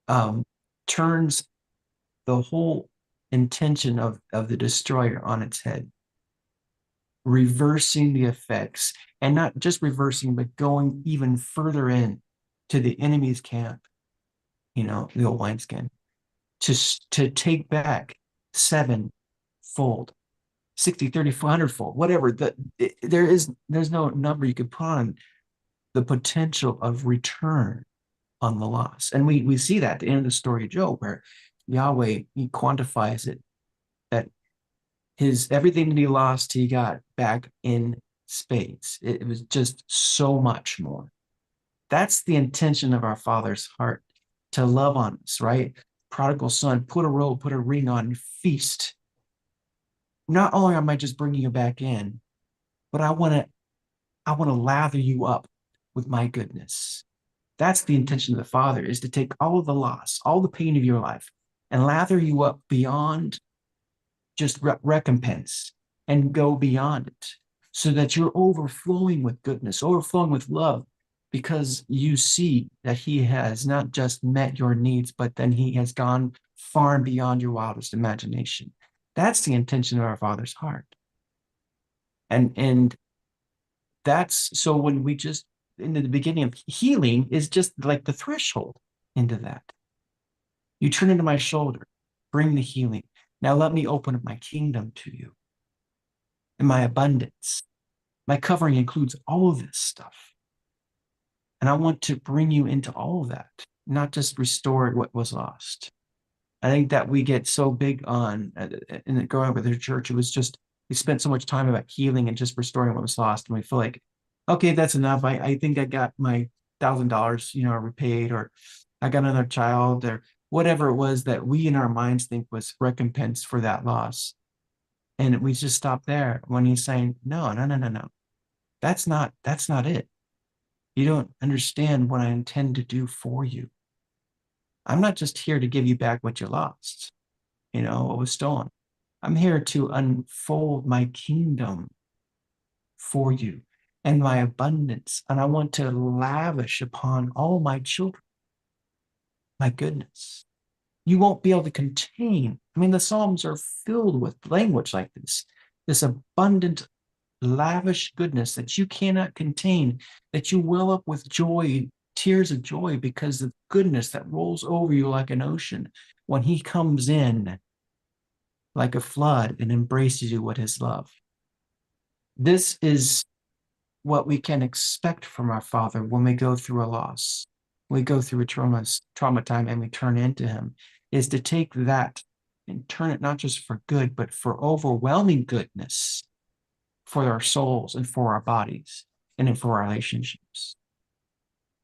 Speaker 4: um, turns the whole intention of the destroyer on its head, reversing the effects, and not just reversing, but going even further in to the enemy's camp, the old wineskin, to take back sevenfold, 60, 30, 400-fold, whatever. There's no number you could put on the potential of return on the loss. And we see that at the end of the story of Job, where Yahweh, he quantifies it, that his everything that he lost, he got back in spades. It was just so much more. That's the intention of our Father's heart, to love on us, right? Prodigal son, put a robe, put a ring on, and feast. Not only am I just bringing you back in, but I want to lather you up with my goodness. That's the intention of the Father, is to take all of the loss, all the pain of your life, and lather you up beyond just recompense and go beyond it so that you're overflowing with goodness, overflowing with love, because you see that he has not just met your needs, but then he has gone far and beyond your wildest imagination. That's the intention of our Father's heart. And that's so when we just in the beginning of healing is just like the threshold into that. You turn into my shoulder, bring the healing. Now let me open up my kingdom to you and my abundance. My covering includes all of this stuff. And I want to bring you into all of that, not just restore what was lost. I think that we get so big on, in growing up with the church, it was just, we spent so much time about healing and just restoring what was lost. And we feel like, okay, that's enough. I think I got my $1,000, repaid, or I got another child, or whatever it was that we in our minds think was recompense for that loss. And we just stop there when he's saying, no, no, no, no, no. That's not it. You don't understand what I intend to do for you. I'm not just here to give you back what you lost, what was stolen. I'm here to unfold my kingdom for you and my abundance. And I want to lavish upon all my children my goodness. You won't be able to contain. I mean, the Psalms are filled with language like this abundant, lavish goodness that you cannot contain, that you well up with joy, tears of joy, because of goodness that rolls over you like an ocean when he comes in like a flood and embraces you with his love. This is what we can expect from our Father when we go through a loss, we go through a trauma time, and we turn into him, is to take that and turn it not just for good, but for overwhelming goodness for our souls and for our bodies and for our relationships.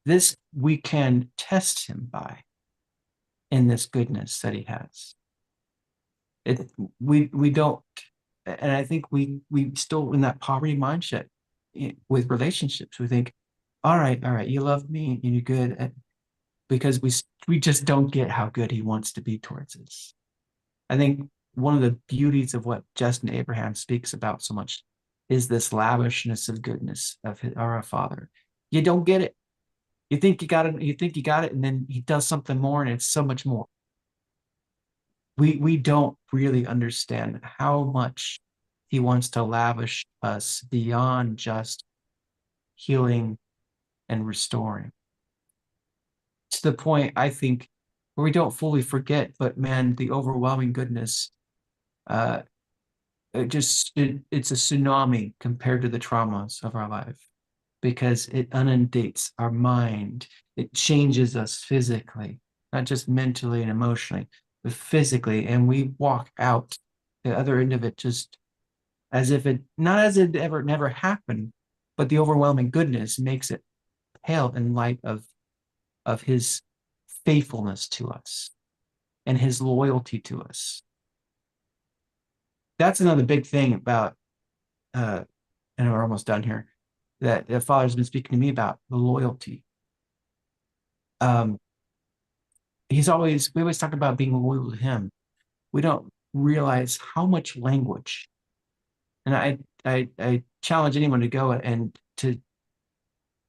Speaker 4: This we can test him by in this goodness that he has. We don't, and I think we still in that poverty mindset with relationships. We think, all right, you love me and you're good, because we just don't get how good he wants to be towards us. I think one of the beauties of what Justin Abraham speaks about so much is this lavishness of goodness of our Father. You don't get it. You think you got it, and then he does something more, and it's so much more. We don't really understand how much he wants to lavish us beyond just healing and restoring. To the point, I think, where we don't fully forget, but man, the overwhelming goodness, uh, it's a tsunami compared to the traumas of our life, because it inundates our mind. It changes us physically, not just mentally and emotionally, but physically. And we walk out the other end of it just as if it, not as it ever never happened, but the overwhelming goodness makes it pale in light of his faithfulness to us and his loyalty to us. That's another big thing about, and we're almost done here, that the Father's been speaking to me about the loyalty. Um, we always talk about being loyal to him. We don't realize how much language, and I challenge anyone to go and to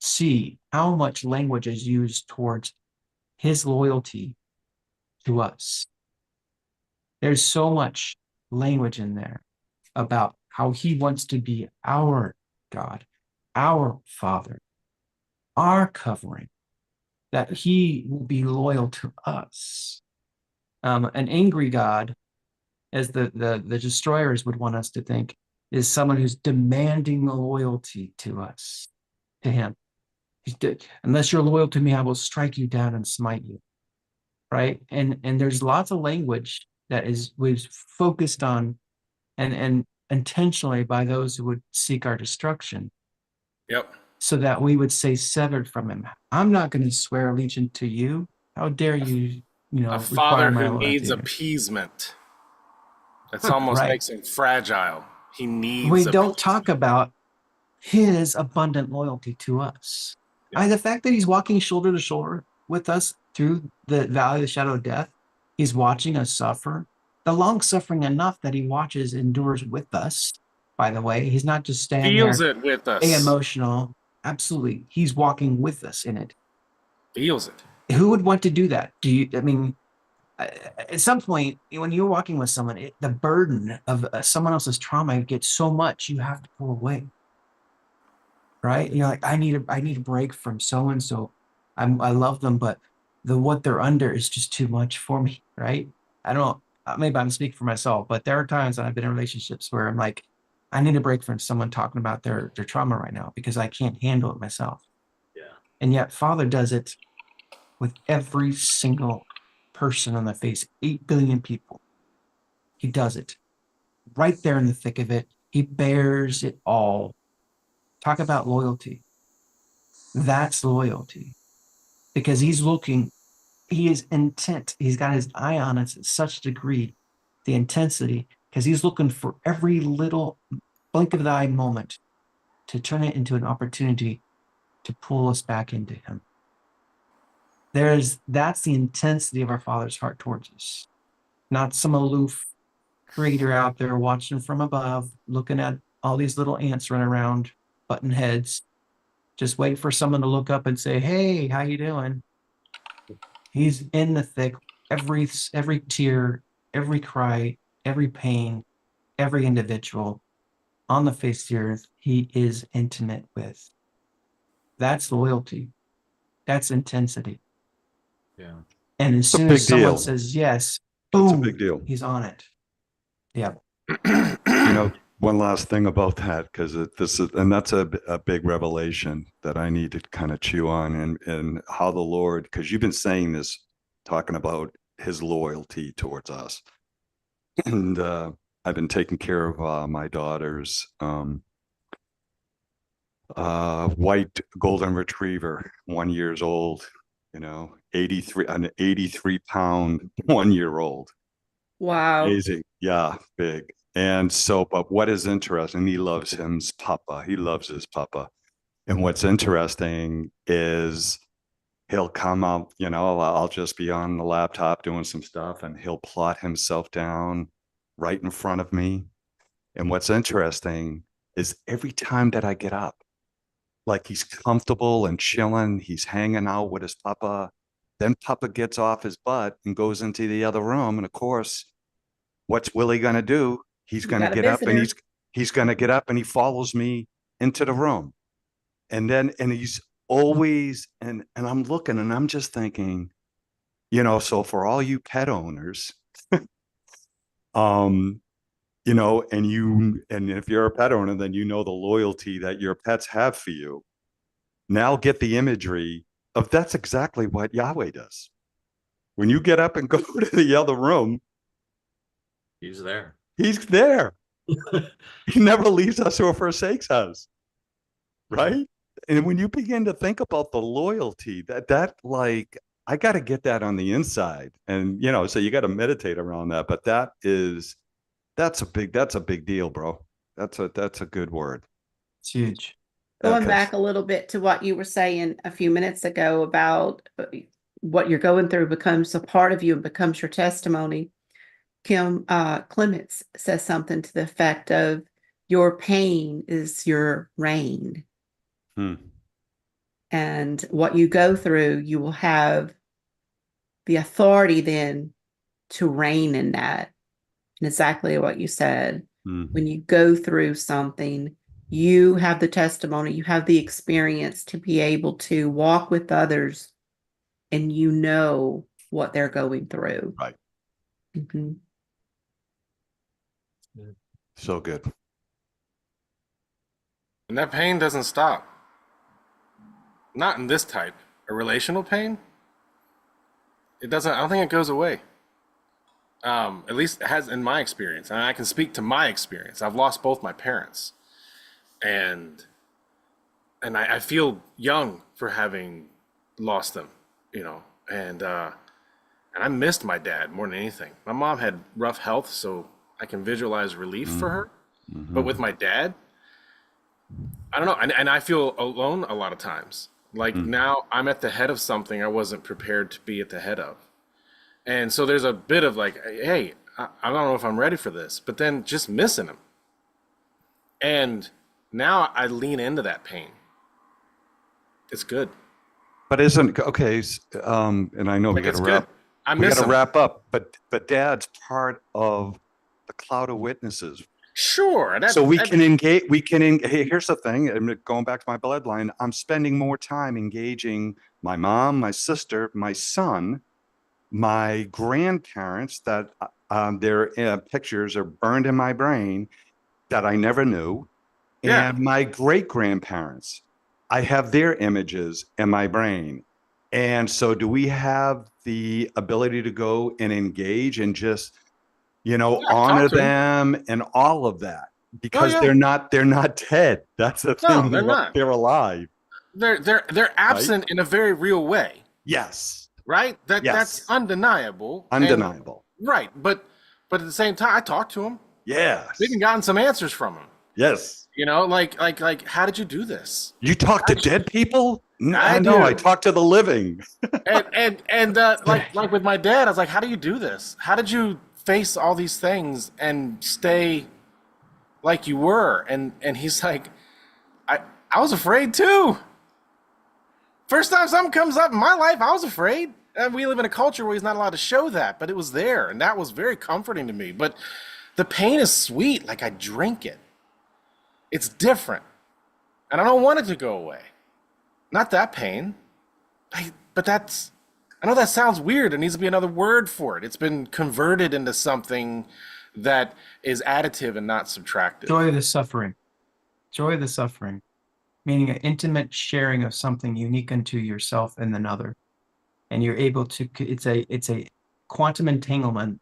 Speaker 4: see how much language is used towards his loyalty to us. There's so much language in there about how he wants to be our God, our Father, our covering, that he will be loyal to us. An angry God, as the destroyers would want us to think, is someone who's demanding loyalty to us, to him. Unless you're loyal to me, I will strike you down and smite you. Right? And there's lots of language that was focused on and intentionally by those who would seek our destruction,
Speaker 2: Yep.
Speaker 4: so that we would say, severed from him, I'm not going to swear allegiance to you. How dare you,
Speaker 2: A
Speaker 4: require
Speaker 2: father
Speaker 4: my
Speaker 2: who needs
Speaker 4: loyalty?
Speaker 2: appeasement. That's almost
Speaker 4: Right.
Speaker 2: makes him fragile. He needs
Speaker 4: We don't
Speaker 2: appeasement.
Speaker 4: talk about his abundant loyalty to us.
Speaker 2: Yeah.
Speaker 4: The fact that he's walking shoulder to shoulder with us through the valley of the shadow of death, he's watching us suffer. The long suffering enough that he watches, endures with us. By the way, he's not just standing
Speaker 2: Feels
Speaker 4: there,
Speaker 2: it with us.
Speaker 4: emotional. Absolutely, he's walking with us in it.
Speaker 2: Feels it.
Speaker 4: Who would want to do that? Do you? I mean, at some point, when you're walking with someone, the burden of someone else's trauma gets so much you have to pull away. Right? And you're like, I need a break from so and so. I love them, but what they're under is just too much for me. Right? I don't. Maybe I'm speaking for myself, but there are times that I've been in relationships where I'm like, I need a break from someone talking about their trauma right now because I can't handle it myself.
Speaker 3: Yeah.
Speaker 4: And yet, Father does it with every single person on the face, 8 billion people. He does it right there in the thick of it. He bears it all. Talk about loyalty. That's loyalty, because he is intent. He's got his eye on us at such a degree, the intensity, because he's looking for every little blink of the eye moment to turn it into an opportunity to pull us back into him. That's the intensity of our Father's heart towards us, not some aloof creator out there watching from above, looking at all these little ants running around, button heads, just waiting for someone to look up and say, "Hey, how you doing?" He's in the thick, every tear, every cry, every pain, every individual on the face of the earth, he is intimate with. That's loyalty. That's intensity.
Speaker 3: Yeah.
Speaker 4: And as
Speaker 5: It's a
Speaker 4: soon as
Speaker 5: big
Speaker 4: someone
Speaker 5: deal.
Speaker 4: says yes,
Speaker 5: It's a big
Speaker 4: boom,
Speaker 5: deal.
Speaker 4: he's on it. Yeah.
Speaker 5: One last thing about that, because that's a big revelation that I need to kind of chew on, and how the Lord, because you've been saying this, talking about his loyalty towards us. And I've been taking care of my daughter's white golden retriever, 1 year old, 83, an 83-pound 1 year old.
Speaker 1: Wow.
Speaker 5: Amazing. Yeah, big. And so, but what is interesting, he loves his papa. He loves his papa. And what's interesting is he'll come out, I'll just be on the laptop doing some stuff and he'll plot himself down right in front of me. And what's interesting, is every time that I get up, like he's comfortable and chilling, he's hanging out with his papa. Then papa gets off his butt and goes into the other room. And of course, what's Willie going to do? He's
Speaker 1: You
Speaker 5: going to
Speaker 1: got a
Speaker 5: get up and
Speaker 1: visitor.
Speaker 5: he's going to get up and he follows me into the room. And he's always, and I'm looking and I'm just thinking, so for all you pet owners, um, and if you're a pet owner, then you know the loyalty that your pets have for you. Now get the imagery of that's exactly what Yahweh does. When you get up and go to the other room,
Speaker 3: He's there.
Speaker 5: he's there. He never leaves us or forsakes us. Right. And when you begin to think about the loyalty, that like I got to get that on the inside. And so you got to meditate around that. But that's a big deal, bro. That's a good word.
Speaker 4: It's huge.
Speaker 1: Going
Speaker 5: Okay.
Speaker 1: back a little bit to what you were saying a few minutes ago about what you're going through becomes a part of you and becomes your testimony. Kim Clements says something to the effect of your pain is your rain.
Speaker 5: Hmm.
Speaker 1: And what you go through, you will have the authority then to reign in that. And exactly what you said. When you go through something, you have the testimony, you have the experience to be able to walk with others and you know what they're going through.
Speaker 5: Right.
Speaker 1: Mm-hmm.
Speaker 5: So good.
Speaker 2: And that pain doesn't stop. Not in this type. A relational pain, it doesn't, I don't think it goes away. At least it has in my experience. And I can speak to my experience. I've lost both my parents. And I feel young for having lost them, and I missed my dad more than anything. My mom had rough health, so I can visualize relief for her.
Speaker 5: Mm-hmm.
Speaker 2: But with my dad, I don't know. And I feel alone a lot of times. Like now I'm at the head of something I wasn't prepared to be at the head of. And so there's a bit of like, hey, I don't know if I'm ready for this, but then just missing him. And now I lean into that pain. It's good.
Speaker 5: But isn't okay? And I know we got to
Speaker 2: It's good.
Speaker 5: wrap.
Speaker 2: I
Speaker 5: We got
Speaker 2: miss
Speaker 5: to
Speaker 2: him.
Speaker 5: wrap up. But Dad's part of the cloud of witnesses.
Speaker 2: Sure.
Speaker 5: So we can engage. Hey, here's the thing. And going back to my bloodline, I'm spending more time engaging my mom, my sister, my son, my grandparents. That their pictures are burned in my brain that I never knew,
Speaker 2: Yeah.
Speaker 5: and my great grandparents. I have their images in my brain. And so do we have the ability to go and engage and just, honor
Speaker 2: Talk to him.
Speaker 5: them and all of that?
Speaker 2: Oh
Speaker 5: Because
Speaker 2: yeah.
Speaker 5: they're not dead. That's the
Speaker 2: No,
Speaker 5: thing.
Speaker 2: they're not.
Speaker 5: They're alive.
Speaker 2: They're
Speaker 5: Right?
Speaker 2: absent in a very real way,
Speaker 5: Yes.
Speaker 2: right? That's
Speaker 5: Yes.
Speaker 2: undeniable. And
Speaker 5: Undeniable.
Speaker 2: right, but at the same time, I talked to him.
Speaker 5: Yes.
Speaker 2: We even gotten some answers from him.
Speaker 5: Yes.
Speaker 2: Like, how did you do this?
Speaker 5: You talk to dead people?
Speaker 2: I
Speaker 5: No, I
Speaker 2: do.
Speaker 5: talk to the living.
Speaker 2: And like with my dad, I was like, how do you do this? How did you face all these things and stay like you were? And he's like, I was afraid too. First time something comes up in my life, I was afraid. And we live in a culture where he's not allowed to show that, but it was there, and that was very comforting to me. But the pain is sweet, like I drink it. It's different. And I don't want it to go away. Not that pain. But I know that sounds weird. There needs to be another word for it. It's been converted into something that is additive and not subtractive.
Speaker 4: Joy of the suffering. Joy of the suffering, meaning an intimate sharing of something unique unto yourself and another. And you're able to, it's a quantum entanglement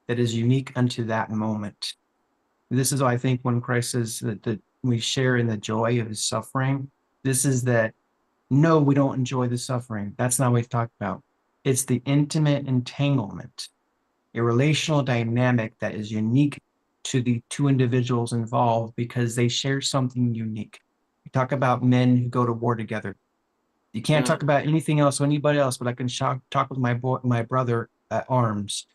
Speaker 4: that is unique unto that moment. This is why I think when Christ says that we share in the joy of his suffering, this is that, no, we don't enjoy the suffering. That's not what we've talked about. It's the intimate entanglement, a relational dynamic that is unique to the two individuals involved because they share something unique. We talk about men who go to war together. You can't talk about anything else or anybody else, but I can talk with my brother at arms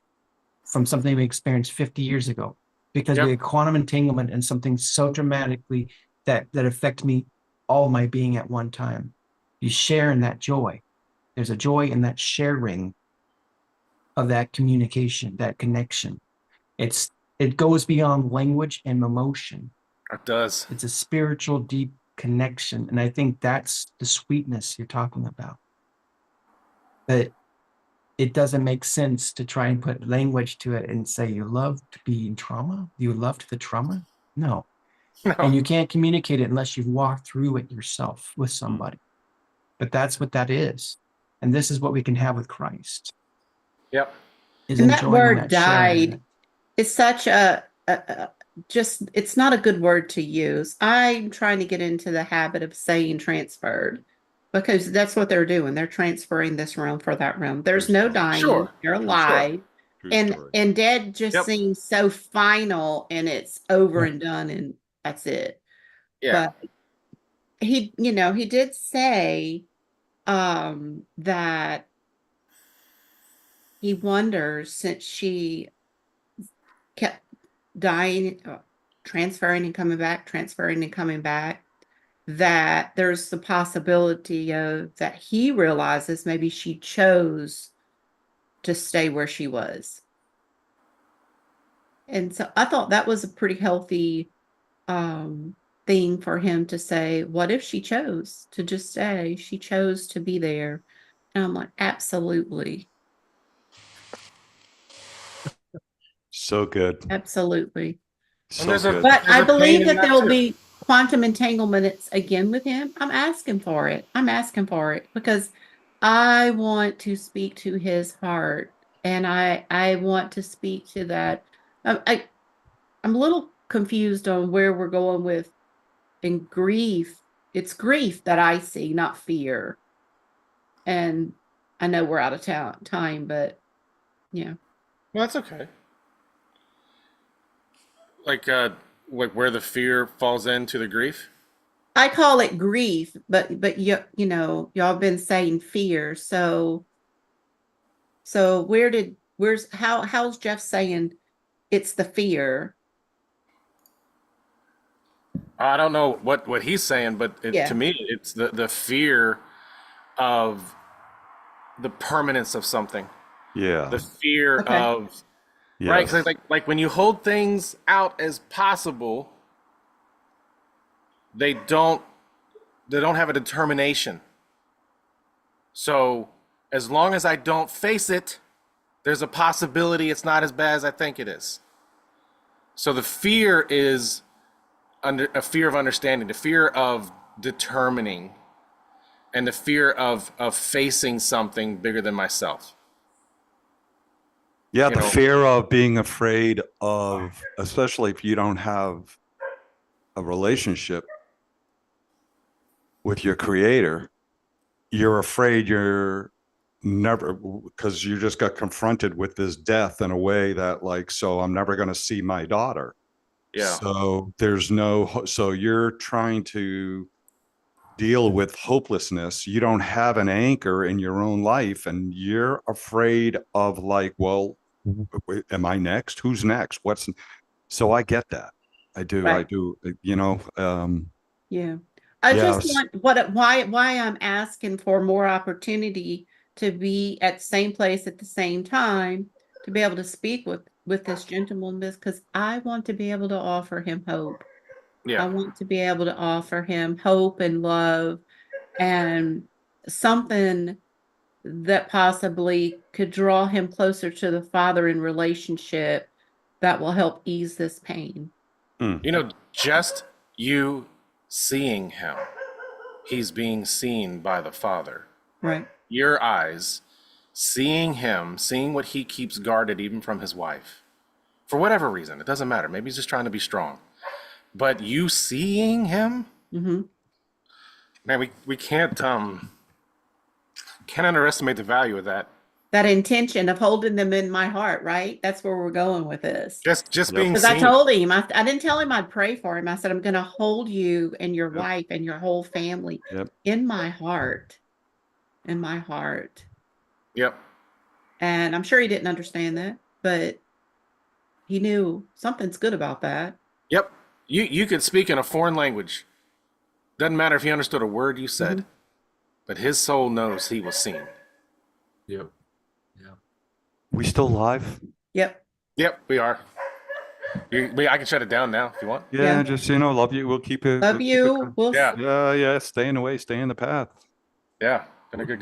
Speaker 4: from something we experienced 50 years ago. because we
Speaker 2: Yep.
Speaker 4: had quantum entanglement and something so dramatically that affect me, all my being at one time. You share in that joy. There's a joy in that sharing of that communication, that connection. It goes beyond language and emotion.
Speaker 2: It does.
Speaker 4: It's a spiritual, deep connection. And I think that's the sweetness you're talking about. But it doesn't make sense to try and put language to it and say you love to be in trauma. You loved the trauma. No.
Speaker 2: No.
Speaker 4: And you can't communicate it unless you've walked through it yourself with
Speaker 5: Mm.
Speaker 4: somebody. But that's what that is. And this is what we can have with Christ,
Speaker 2: Yep.
Speaker 4: is
Speaker 1: And that
Speaker 4: enjoying
Speaker 1: word
Speaker 4: that sharing.
Speaker 1: died is such just, it's not a good word to use. I'm trying to get into the habit of saying transferred because that's what they're doing. They're transferring this realm for that realm. There's
Speaker 5: True
Speaker 1: no
Speaker 5: story.
Speaker 1: dying.
Speaker 2: Sure.
Speaker 1: They're
Speaker 5: True story.
Speaker 1: alive.
Speaker 5: True
Speaker 1: And
Speaker 5: story.
Speaker 1: dead just
Speaker 2: Yep.
Speaker 1: seems so final and it's over
Speaker 4: Yeah.
Speaker 1: and done and that's it.
Speaker 2: Yeah.
Speaker 1: But he, he did say that he wonders since she kept dying, transferring and coming back, transferring and coming back, that there's the possibility of that he realizes maybe she chose to stay where she was. And so I thought that was a pretty healthy thing for him to say, what if she chose to just stay? She chose to be there. And I'm like, absolutely,
Speaker 5: So good.
Speaker 1: absolutely.
Speaker 2: And
Speaker 5: So good.
Speaker 1: But
Speaker 2: there's
Speaker 1: I
Speaker 2: a pain
Speaker 1: believe
Speaker 2: in
Speaker 1: that
Speaker 2: that
Speaker 1: there'll
Speaker 2: too.
Speaker 1: be quantum entanglements again with him. I'm asking for it. I'm asking for it because I want to speak to his heart and I want to speak to that. I'm a little confused on where we're going with in grief. It's grief that I see, not fear. And I know we're out of time, but yeah.
Speaker 2: Well, that's okay. Like like where the fear falls into the grief.
Speaker 1: I call it grief, but y'all been saying fear. So how's Jeff saying it's the fear?
Speaker 2: I don't know what he's saying, but to
Speaker 1: Yeah.
Speaker 2: me, it's the fear of the permanence of something,
Speaker 5: Yeah.
Speaker 2: the fear
Speaker 1: Okay.
Speaker 2: of right. Because
Speaker 5: Yes.
Speaker 2: like when you hold things out as possible, they don't they don't have a determination. So as long as I don't face it, there's a possibility it's not as bad as I think it is. So the fear is under a fear of understanding, the fear of determining, and the fear of facing something bigger than myself.
Speaker 5: Yeah,
Speaker 2: You
Speaker 5: the
Speaker 2: know,
Speaker 5: fear of being afraid of, especially if you don't have a relationship with your creator, you're afraid you're never, because you just got confronted with this death in a way that, like, so I'm never going to see my daughter.
Speaker 2: yeah.
Speaker 5: So there's no, so you're trying to deal with hopelessness. You don't have an anchor in your own life, and you're afraid of, like, well, am I next? Who's next? What's so I get that. I do. I
Speaker 1: Right.
Speaker 5: do.
Speaker 1: Yeah. I just
Speaker 5: Yes.
Speaker 1: want why I'm asking for more opportunity to be at the same place at the same time to be able to speak with this gentleman because I want to be able to offer him hope. I
Speaker 2: Yeah.
Speaker 1: want to be able to offer him hope and love and something that possibly could draw him closer to the Father in relationship that will help ease this pain.
Speaker 5: Mm.
Speaker 2: Just you seeing him, he's being seen by the Father.
Speaker 1: Right.
Speaker 2: Your eyes, seeing him, seeing what he keeps guarded even from his wife. For whatever reason, it doesn't matter. Maybe he's just trying to be strong. But you seeing him,
Speaker 1: Mm-hmm.
Speaker 2: man, we can't underestimate the value of that.
Speaker 1: That intention of holding them in my heart, right? That's where we're going with this.
Speaker 2: Just
Speaker 5: Yep.
Speaker 2: being
Speaker 1: Because I
Speaker 2: seen.
Speaker 1: told him, I didn't tell him I'd pray for him. I said, I'm going to hold you and your
Speaker 5: Yep.
Speaker 1: wife and your whole family
Speaker 5: Yep.
Speaker 1: in my heart, in my heart.
Speaker 2: Yep.
Speaker 1: And I'm sure he didn't understand that, but He knew something's good about that.
Speaker 2: Yep. You could speak in a foreign language. Doesn't matter if he understood a word you said,
Speaker 1: Mhm.
Speaker 2: but his soul knows he was seen.
Speaker 3: Yep. Yeah.
Speaker 5: We still live?
Speaker 1: Yep.
Speaker 2: Yep, we are. I can shut it down now if you want.
Speaker 5: Yeah,
Speaker 1: Yeah.
Speaker 5: just love you. We'll keep it.
Speaker 1: Love you. We'll
Speaker 2: Yeah.
Speaker 5: Yeah, stay in the way, stay in the path.
Speaker 2: Yeah. Been a good